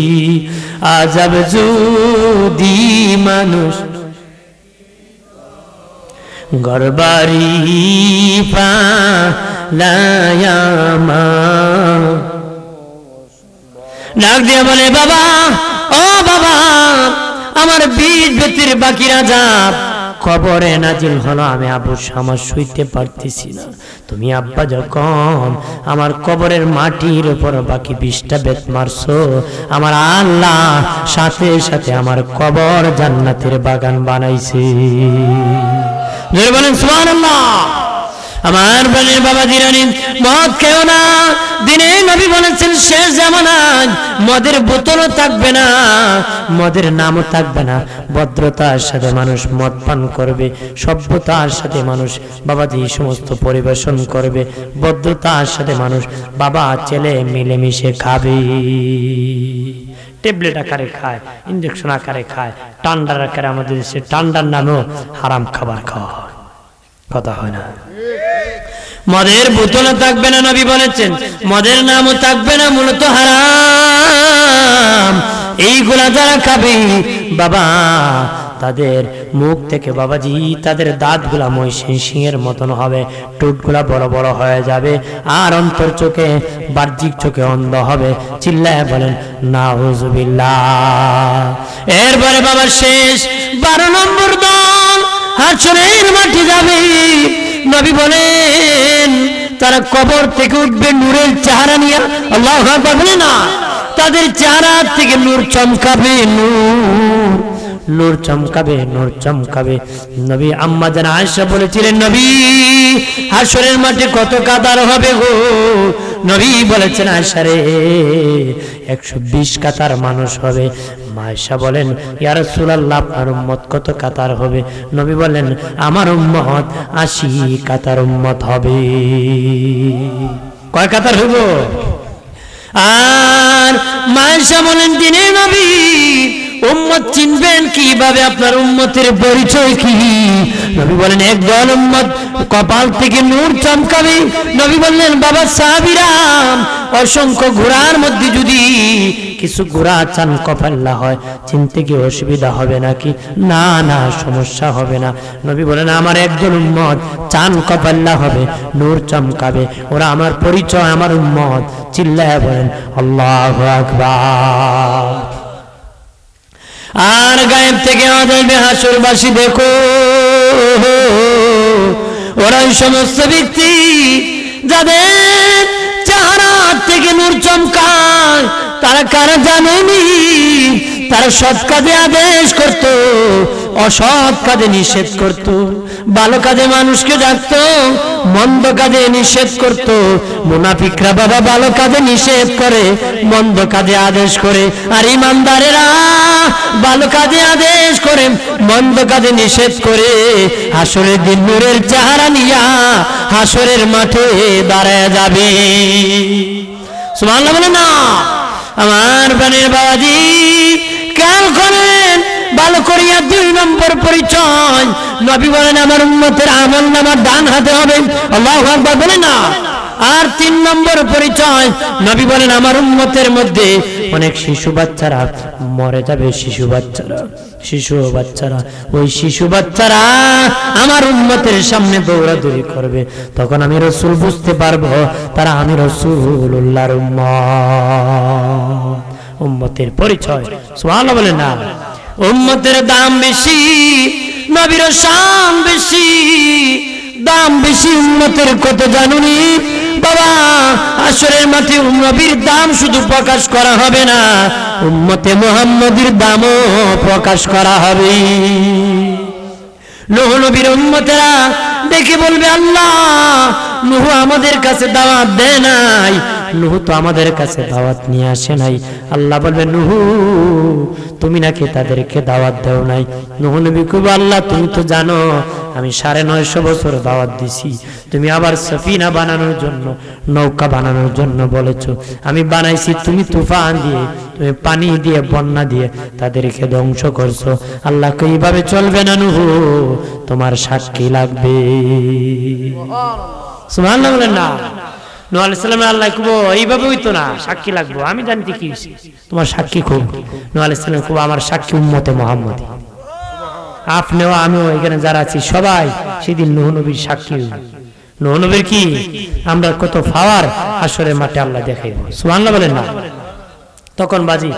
আযাব যদি মানুষ গরবারি পালায়া ডাক দিয়ে বলে বাবা, ও বাবা আমার 20 বেতের বাকি আযাব কবরে নাজিল হলো, আমি আবু শামা শুইতে পারতেছি না। তুমি আব্বা যখন আমার কবরের মাটির উপর বাকি 20টা বেত মারছো, আমার আল্লাহ সাথে সাথে আমার কবর জান্নাতের বাগান বানাইছে। জোরে বলেন সুবহানাল্লাহ। আমার বলে বাবা জিরানি মদ খেও না। দিনে নবী বলেছেন শেষ জামানায় মদের বোতলও থাকবে না, মদের নামও থাকবে না। ভদ্রতার সাথে মানুষ মদ পান করবে, সভ্যতার সাথে মানুষ বাবাজি সমস্ত পরিবেশন করবে, ভদ্রতার সাথে মানুষ বাবা ছেলে মিলেমিশে খাবে। ট্যাবলেট আকারে খায়, ইনজেকশন আকারে খায়, ঠান্ডার আকারে আমাদের দেশে ঠান্ডার নামেও হারাম খাবার খাওয়া হয়, কথা হয় না। মদের বোতলও থাকবে না, নবী বলেছেন মদের নামও থাকবে না, মূলত হারাম। এইগুলা যারা খাবে বাবা তাদের মুখ থেকে বাবাজি তাদের দাঁতগুলা মহিষের সিংহের মতন হবে, ঠোঁটগুলা বড় বড় হয়ে যাবে, আর অন্তর চোখে বাহ্যিক চোখে অন্ধ হবে। চিল্লায় বলেন নাউজুবিল্লাহ। এরপরে বাবা শেষ 12 নম্বর দল হাসরের মাঠে যাবে। নবী বলেন তারা কবর থেকে উঠবে নূরের চেহারা নিয়ে। আল্লাহু আকবার বলে না, তাদের চেহারা থেকে নূর চমকাবে, নূর চমকাবে, নূর চমকাবে। নবী আম্মা জান আয়েশা বলেছিলেন নবী হাসরের মাঠে কত কাতার হবে গো? নবী বলেছেন আয়েশা রে 120 কাতার মানুষ হবে। আয়েশা বলেন ইয়া রাসূলুল্লাহ আপনার উম্মত কত কাতার হবে? নবী বলেন আমার উম্মত 80 কাতার উম্মত হবে। কয় কাতার হইব? আর আয়েশা বলেন দিনে নবী উম্মত চিনবেন কিভাবে? আপনার উম্মতের পরিচয় কি? নবী বলেন একদল উম্মত কপাল থেকে নূর চমকাবে। নবী বললেন বাবা সাহাবীরা অসংখ্য ঘোড়ার মধ্যে যদি কিছু ঘোড়া চান কপাল্লা হয় চিনতে কি অসুবিধা হবে নাকি? না না, সমস্যা হবে না। নবী বলেন আমার একদল উম্মত চান কপাল্লা হবে, নূর চমকাবে, ওরা আমার পরিচয়, আমার উম্মত। চিল্লায়া বলেন আল্লাহু আকবার। আর গায়েব থেকে আওয়াজ হাসরবাসী দেখো, ওরা ওই সমস্ত ব্যক্তি যাদের চেহারা থেকে নূর চমকায়, তারা কারা জানেনি? তারা সৎ কাজে আদেশ করত, অসৎ কাজে নিষেধ করত, ভালো কাজে মানুষকে ডাকতো, মন্দ কাজে নিষেধ করত। মুনাফিকরা বাবা ভালো কাজে নিষেধ করে, মন্দ কাজে আদেশ করে, আর ইমানদারেরা ভালো কাজে আদেশ করে, মন্দ কাজে নিষেধ করে। হাসরের দিন নূরের চেহারা নিয়া হাসরের মাঠে দাঁড়ায় যাবে। সুবহানাল্লাহ বলে না। আমার প্রাণের বাবাজি খেয়াল করেন ভালো করিয়া 2 নম্বর পরিচয়। নবী বলেন আমার উম্মতের আমল নামা ডান হাতে হবে। আল্লাহু আকবার বলে না। আর 3 নম্বর পরিচয় নবী বলেন আমার উম্মতের মধ্যে অনেক শিশু বাচ্চারা মরে যাবে। শিশু বাচ্চারা ওই শিশু বাচ্চারা আমার উম্মতের সামনে দৌড়াদৌড়ি করবে, তখন আমি রাসূল বুঝতে পারবো তারা আমি রাসূলুল্লাহর উম্মতের পরিচয়। সুবহানাল্লাহ বলেন না। উম্মতের দাম বেশি, নবীর শান বেশি, দাম বেশি উম্মতের কত জানুনি বাবা। হাশরের মাঠে নবীর দাম শুধু প্রকাশ করা হবে না, উম্মতে মুহাম্মদীর দামও প্রকাশ করা হবে। নূহ নবীর উম্মতেরা দেখে বলবে আল্লাহ নূহ আমাদের কাছে দাওয়াত দেয় নাই, নূহ তো আমাদের কাছে দাওয়াত নিয়ে আসে নাই। আল্লাহ বলবে নূহ তুমি নাকি তাদেরকে দাওয়াত দাও নাই। নূহ নবী কইবে আল্লাহ তুমি তো জানো আমি 950 বছর দাওয়াত দিছি, তুমি আবার সফিনা বানানোর জন্য নৌকা বানানোর জন্য বলেছো, আমি বানাইছি, তুমি তুফান দিয়ে তুমি পানি দিয়ে বন্যা দিয়ে তাদেরকে ধ্বংস করছো। আল্লাহ এইভাবে চলবে না নূহ, তোমার সাক্ষী লাগবে। সুবহানাল্লাহ বলেন না। নূহ আলাইহিস সালামের আল্লাহ কইবো এইভাবে হইতো না, সাক্ষী লাগবে। আমি জানতে কি হইছে, তোমার সাক্ষী খুব। নূহ আলাইহিস সালাম খুব আমার সাক্ষী উম্মতে মুহাম্মদী। আপনিও আমিও এখানে যারা আছি সবাই সেদিন নূহ নবীর সাক্ষী। নূহ নবীর কি আমরা কত পাওয়ার হাশরের মাঠে আল্লাহ দেখাইব। সুবহানাল্লাহ বলেন না। তখন বাজি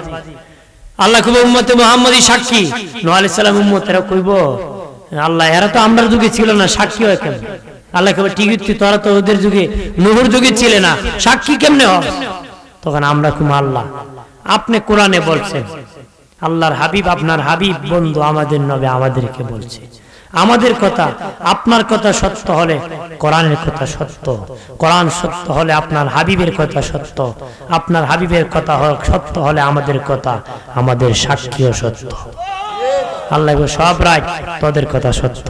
আল্লাহ কইবো উম্মতে মুহাম্মদী সাক্ষী। নূহ আলাইহিস সালাম উম্মতেরা কইবো আল্লাহ এরা তো আমরার যুগে ছিল না, সাক্ষী হয় কেন? আল্লাহ কইবো ঠিক আছে তোরা তো ওদের যুগে নূহর যুগে ছিলে না, সাক্ষী কেমনে হয়? তখন আমরা কইবো আল্লাহ আপনি কোরআনে বলছেন, আল্লাহর হাবিব আপনার হাবিব বন্ধু আমাদের নবী আমাদেরকে বলছে, আমাদের কথা আপনার কথা সত্য হলে কোরআনের কথা সত্য, কোরআন সত্য হলে আপনার হাবিবের কথা সত্য, আপনার হাবিবের কথা সত্য হলে আমাদের কথা, আমাদের সাক্ষীও সত্য। আল্লাহ সব রাইট, তোদের কথা সত্য,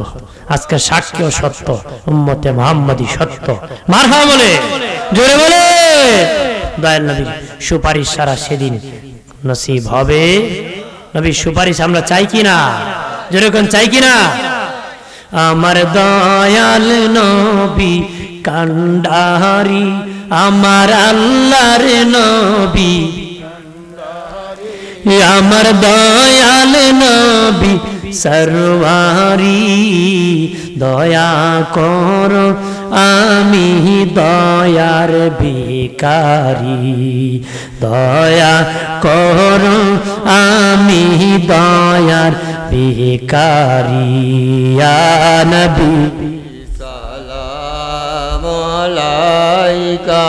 আজকে সাক্ষীও সত্য, উম্মতে মুহাম্মদী সত্য। মারহাবা বলে জোরে বলে। দয়াল নবীর সুপারিশ সারা সেদিন নসিব হবে। নবীর সুপারিশ আমরা চাই কিনা? জোরে কোন চাই কিনা? আমার দয়াল নবী কান্ডারি, আমার আল্লাহর নবী, আমার দয়াল নবী সরওয়ারি, দয়া করো আমি দয়ার ভিখারি, দয়া করো আমি দয়ার ভিখারি। ইয়া নবী সালাম আলাইকা,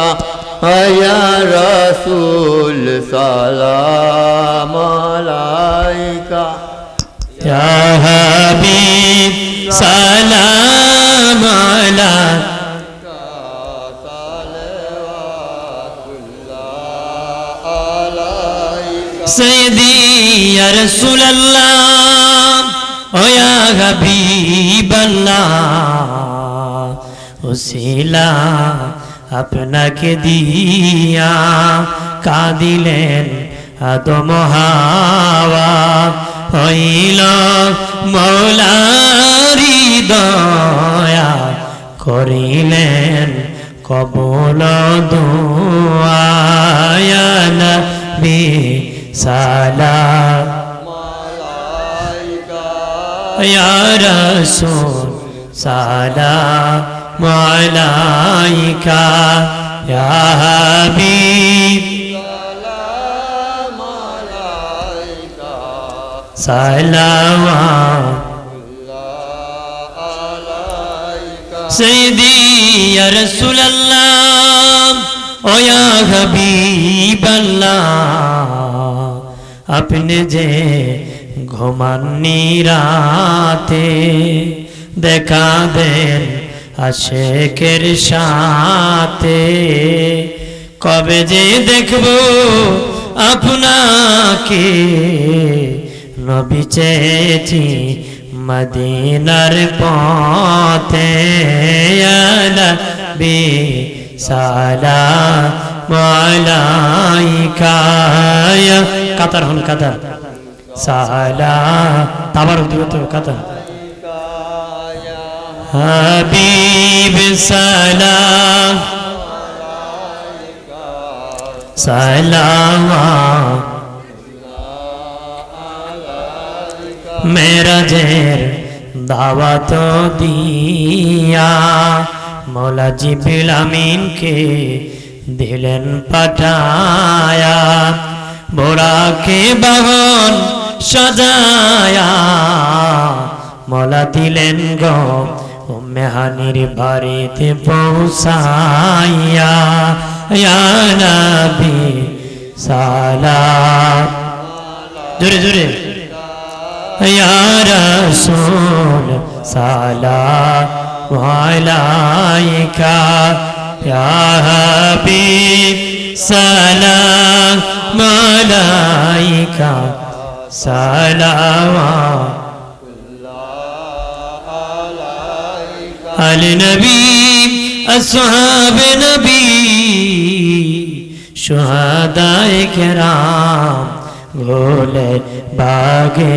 ইয়া রাসূল সালাম আলাইকা, ইয়া হাবিব সালাম আলাইকা, সাইয়্যিদি ইয়া রাসূলুল্লাহ ও ইয়া হাবিবাল্লাহ, ওসিলা আপনাকে দিয়া কাঁদিলেন আদম হাওয়া, হইল মৌলারি দয়া করিলেন কবুল দুআ। ইয়া নবী সালাম আলাইকা, ইয়া রাসূল সালাম আলাইকা, ইয়া হাবিব সালাম আলাইকা, সালাওয়াতুল্লাহ আলাইকা, সাইয়্যিদি ইয়া রাসূলুল্লাহ ও ইয়া হাবিবাল্লাহ, আপনি যে ঘুমাননি রাতে দেখা দেন আশেকের সাথে, কবে যে দেখবো আপনাকে নবী চেয়েছি মদিনার পথে। ইয়া নবী সালাম আলাইকা, কাতার হন কাতার সালাম তাবার দিও তো কাতার, হাবিব সালাম সালাম মেরাজের দাওয়াত দিয়া মৌলা জিবরিল আমিনকে দিলেন পাঠায়া বোরাকে বাহন সাজায়া মৌলা দিলেন গো উম্মে হানির বাড়িতে পৌঁছাইয়া ইয়া নবী সালাম জোরে জোরে ইয়া রাসূল সালাম আলাইকা ইয়া হাবিব সালাম আলাইকা সালাম আলে নবী আসহাব নবী শুহাদায়ে কেরাম গোলে বাগে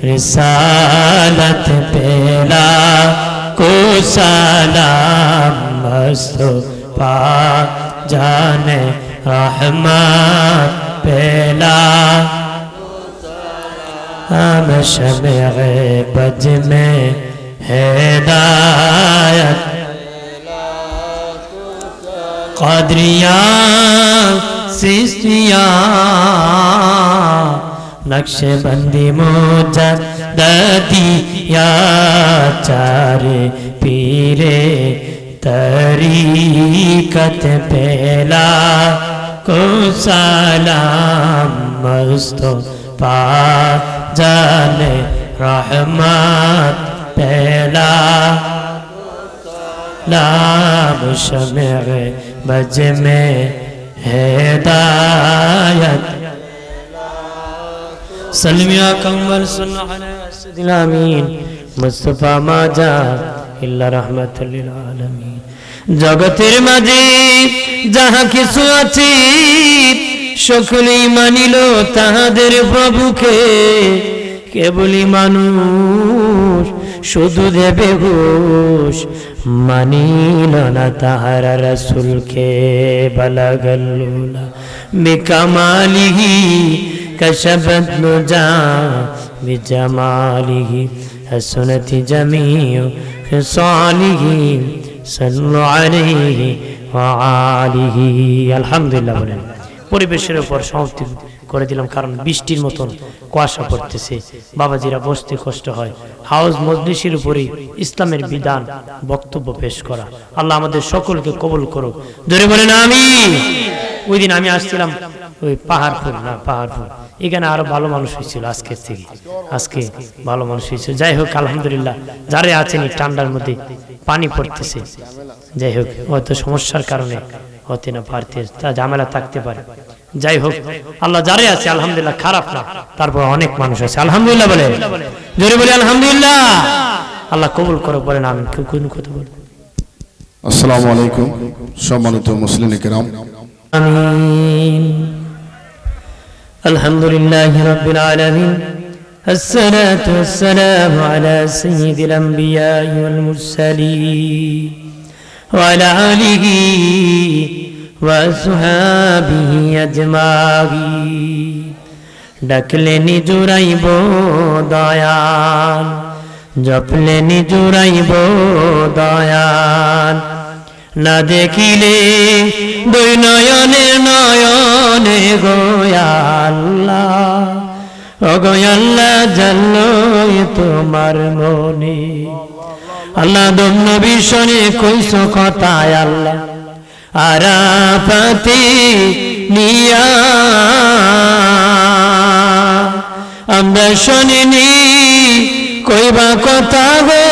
रिसालत पेला को सलाम मुस्तफा जाने रहमत पेला हम शमे बज में हिदायत क़द्रिया सिस्तिया नक्शबंदी मुजद्ददी या चारे पीरे तरीकत पेला को सलाम मुस्तफा जाने रहमत पेला लाम शमे बज में हिदायत सलमिया कमल सुन्नामीन मुस्तफा माजा इल्ला रहमतुल लिल आलामीन जगतेर माঝে যাহা কিছু আছে সকলেই মানিল তাহাদের প্রভুকে কেবলই মানুষ শুধু দেবে ঘোষ মানিল না তাহার রাসূলকে বালাগাল্লুলা বিকামালিহি कशबत नुजा बिजमालिही हसनति जमीउ खिसालिही सल्लल्लाहु अलैहि व आलिही আলহামদুলিল্লাহ বলেন পরিবেশের উপর সমাপ্তি করে দিলাম কারণ বৃষ্টির মতন কুয়াশা পড়তেছে বাবাজিরা বসতে কষ্ট হয় হাউস মজলিসের উপরে ইসলামের বিধান বক্তব্য পেশ করা আল্লাহ আমাদের সকলকে কবুল করুক জোরে বলেন আমিন ওই দিন আমি আসছিলাম ওই পাহাড়পুর না পাহাড়পুর এখানে আরো ভালো মানুষ হয়েছিল আজকের থেকে আজকে ভালো মানুষ হয়েছিল যাই হোক আলহামদুলিল্লাহ যারা আছেন ঠান্ডার মধ্যে পানি পড়তেছে যাই হোক হয়তো সমস্যার কারণে হতে না পারতে তা ঝামেলা থাকতে পারে যাই হোক আল্লাহ যারা আছে আলহামদুলিল্লাহ খারাপ না তারপর অনেক মানুষ আছে আলহামদুলিল্লাহ বলে জোরে বলে আলহামদুলিল্লাহ আল্লাহ কবুল করে বলেন আমিন কেউ কোন কথা বলে
আসসালামু আলাইকুম সম্মানিত মুসলিম কিরাম
আমিন الحمدلله رب العالمين الصلاة والسلام على سيد الأنبياء والمرسلين وعلى آله وأصحابه أجمعين ডাকলেনি জুড়াইব দয়াল জপলেনি জুড়াইব দয়াল না দেখিলে দুই নয়নে নয়নে গোয়াল্লাহ ও গোয়াল্লাহ জানলো তোমার মনে আল্লাহ দম নবী শোনে কইস কথায় আল্লাহ আরাফাতে নিয়া আমরা শুনিনি কইবা কথা গো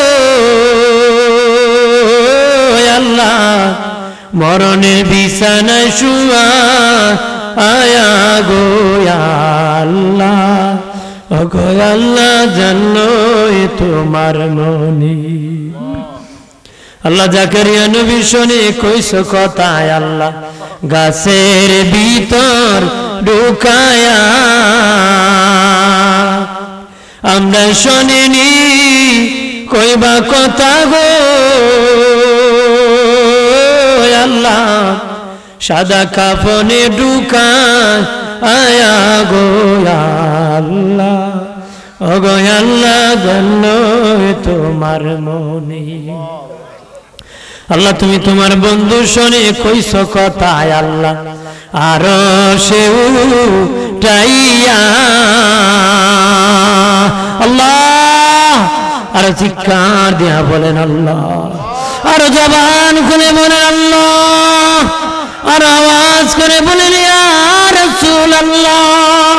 আল্লাহ মরণের বিছানায় শুয়া আয়া গো আল্লাহ ও গো আল্লাহ জানলো তোমার মনে আল্লাহ জাকারিয়া নবী শুনে কইস কথায় আল্লাহ গাছের ভিতর ঢুকায়া আমরা শুনিনি কইবা কথা গো আল্লাহ সাদা কাফনে ঢুকায় আয়া গো আল্লাহ, ও গো আল্লাহ গেল তোমার মনে। আল্লাহ তুমি তোমার বন্ধু শোনে কইস কথায় আল্লাহ আর সে উঠাইয়া আল্লাহ, আর চিৎকার দিয়া বলেন আল্লাহ, আর জবান খুলে বলেন আল্লাহ, আর আওয়াজ করে বলেন ইয়া রাসূলুল্লাহ।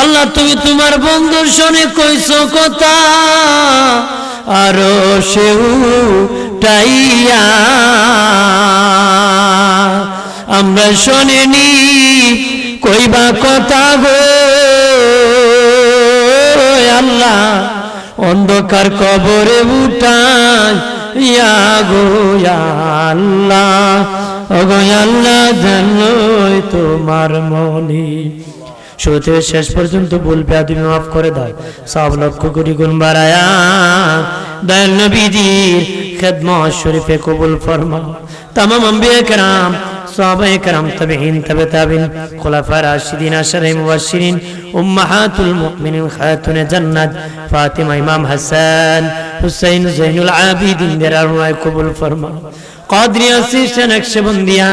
আল্লাহ তুমি তোমার বন্ধু শোনে কইস কথা আর সে উঠাইয়া, আমরা শোনেনি কইবা কথা গো আল্লাহ, অন্ধকার কবরে উঠাই ইয়া গো আল্লাহ, ও গো আল্লাহ জানোই তোমার মনে। শুরু থেকে শেষ পর্যন্ত বলবে তুমি মাফ করে দাও, সব লক্ষ কোটি গুণ বাড়ায়া দয়াল নবীজির খেদমত শরীফে কবুল ফরমাও। তামাম আম্বিয়া কেরাম, সাহাবায়ে কেরাম, তাবেঈন, তাবে তাবেঈন, খুলাফা রাশিদিন, আশারায়ে মুবাশশিরিন, উম্মাহাতুল মুমিনিন, খাতুনে জান্নাত ফাতিমা, ইমাম হাসান, হুসাইন, যাইনুল আবিদিন দের আরওয়াহ কবুল ফরমাও। কাদরিয়া, চিশতিয়া, নকশবন্দিয়া,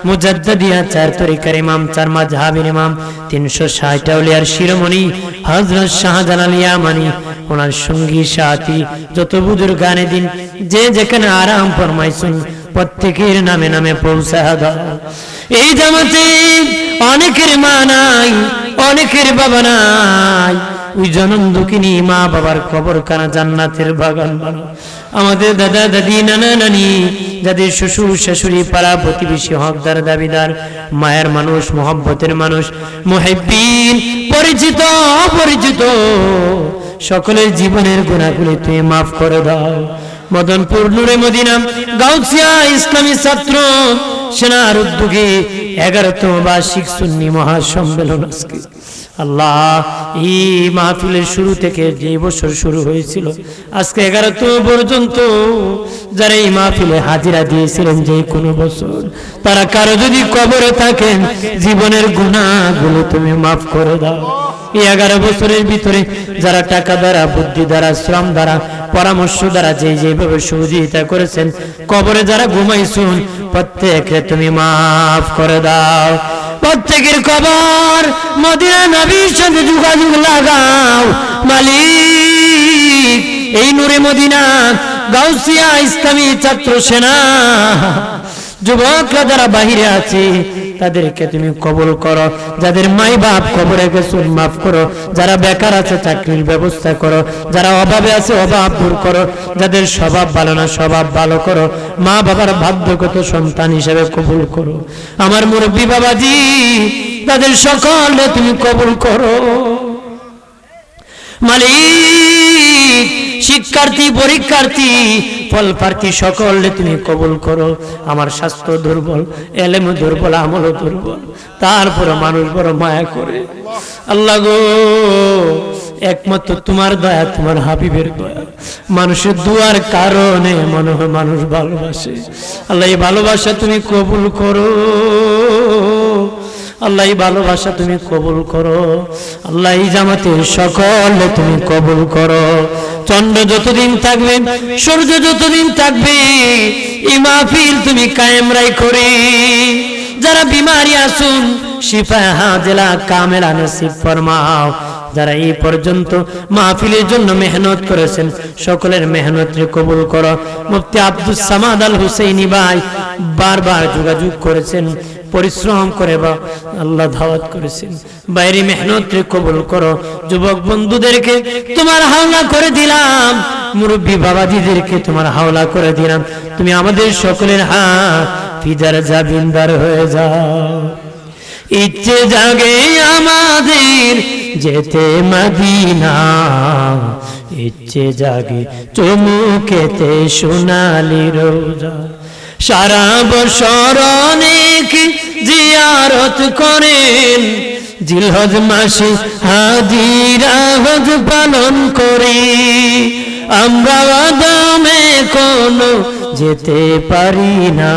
মুজাদ্দিদিয়া, চার তরিকার ইমাম, চার মাযহাবের ইমাম, 360 আউলিয়ার শিরোমণি হযরত শাহজালাল ইয়ামানি, ওনার সঙ্গী সাথী যত বুজুর্গানে দিন যে যেখানে আরাম ফরমাইছেন প্রত্যেকের নামে নামে পৌঁছা দাও। এই জামাতে অনেকের মা নাই, অনেকের বাবা নাই, ওই জনম দুঃখিনী মা বাবার কবর কানা জান্নাতের বাগান বানাও। আমাদের দাদা দাদি, নানা নানি, যাদের শ্বশুর শাশুড়ি, পাড়া প্রতিবেশী, হকদার দাবিদার, মায়ের মানুষ, মোহব্বতের মানুষ, মুহিব্বিন, পরিচিত অপরিচিত সকলের জীবনের গুনাহগুলো তুমি মাফ করে দাও। মদনপুর নূরে মদিনা গাউছিয়া ইসলামী ছাত্র সেনার উদ্যোগে 11তম বার্ষিক সুন্নি মহাসম্মেলন আজকে আল্লাহ এই মাহফিলের শুরু থেকে যে বছর শুরু হয়েছিল আজকে 11তম পর্যন্ত যারা এই মাহফিলে হাজিরা দিয়েছিলেন যে কোনো বছর, তারা কারো যদি কবরে থাকেন জীবনের গুনাহগুলো তুমি মাফ করে দাও। এই 11 বছরের ভিতরে যারা টাকা দ্বারা, বুদ্ধি দ্বারা, শ্রম দ্বারা, পরামর্শ দ্বারা যেভাবে সহযোগিতা করেছেন, কবরে যারা ঘুমাইছেন প্রত্যেককে তুমি মাফ করে দাও। প্রত্যেকের কবর মদিনা নবীর সাথে যোগাযোগ লাগাও মালিক। এই নূরে মদিনা গাউছিয়া ইসলামী ছাত্র সেনা যুবকরা যারা বাহিরে আছে তাদেরকে তুমি কবুল করো। যাদের মাই বাপ কবরে গেছে মাফ করো। যারা বেকার আছে চাকরির ব্যবস্থা করো। যারা অভাবে আছে অভাব দূর করো। যাদের স্বভাব ভালো না স্বভাব ভালো করো। মা বাবার ভাগ্যগত সন্তান হিসেবে কবুল করো। আমার মুরব্বী বাবাজি তাদের সকলে তুমি কবুল করো মালিক। শিক্ষার্থী পরীক্ষার্থী ফল প্রার্থী সকলে তুমি কবুল করো। আমার স্বাস্থ্য দুর্বল, এলেম দুর্বল, আমল দুর্বল, তারপর মানুষ বড় মায়া করে। আল্লাহ গো একমাত্র তোমার দয়া, তোমার হাবিবের দয়া, মানুষের দুয়ার কারণে মনে হয় মানুষ ভালোবাসে। আল্লাহ এই ভালোবাসা তুমি কবুল করো। আল্লাহ এই ভালোবাসা তুমি কবুল করো। আল্লাহ এই জামাতের সকলে তুমি কবুল করো। চন্দ্র যতদিন থাকবে, সূর্য যতদিন থাকবে, এই মাহফিল তুমি কায়েম রাখো রে। যারা বিমারি আসুন শিফা হাজেলা কামেলা নসিব ফরমাও। যারা এই পর্যন্ত মাহফিলের জন্য মেহনত করেছেন সকলের মেহনত কবুল করো। মুফতি আব্দুস সামাদ আল হুসাইনি ভাই বারবার যোগাযোগ করেছেন, পরিশ্রম করে বা আল্লাহ দাওয়াত করেছেন, বাইরে মেহনত কবুল করো। যুবক বন্ধুদেরকে তোমার হাওলা করে দিলাম, মুরব্বী বাবাজিদেরকে তোমার হাওলা করে দিলাম। তুমি আমাদের সকলের হাফিজার জাবিনদার হয়ে যাও। ইচ্ছে জাগে আমাদের যেতে মদিনা, ইচ্ছে জাগে চুমুকেতে সোনালি রোজা। সারা বছর অনেক জিয়ারত করেন, জিলহজ মাসে হাজিরা হজ পালন করি। আমরা আদমে কোনো যেতে পারি না,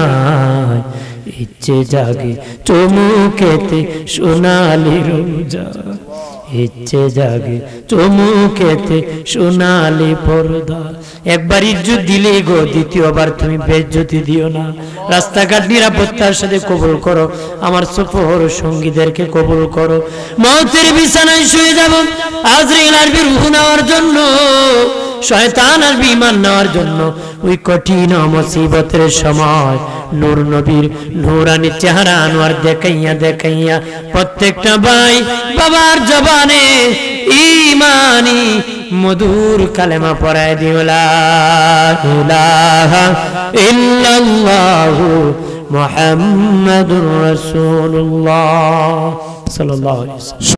ইচ্ছে জাগে চমুকেতে সোনালি রোজা, ইচ্ছে জাগে চমুকেতে সোনালি পর্দা। একবার ইজ্জত দিলে গো দ্বিতীয়বার তুমি বেজ্জতি দিও না। রাস্তাঘাট নিরাপত্তার সাথে কবুল করো, আমার সফর সঙ্গীদেরকে কবুল করো। মৌতের বিছানায় শুয়ে যাব, আজরাইল আসবে রূহ নেওয়ার জন্য, শয়তান আসবে ঈমান নেওয়ার জন্য। ওই কঠিন মুসিবতের সময় নূর নবীর নূরানি চেহারা আনোয়ার দেখাইয়া দেখাইয়া প্রত্যেকটা ভাই বাবার জবানে ঈমানি মধুর কালেমা পড়ায় দিও, লা ইলাহা ইল্লাল্লাহু মুহাম্মাদুর রাসূলুল্লাহ সাল্লাল্লাহু আলাইহি ওয়াসাল্লাম।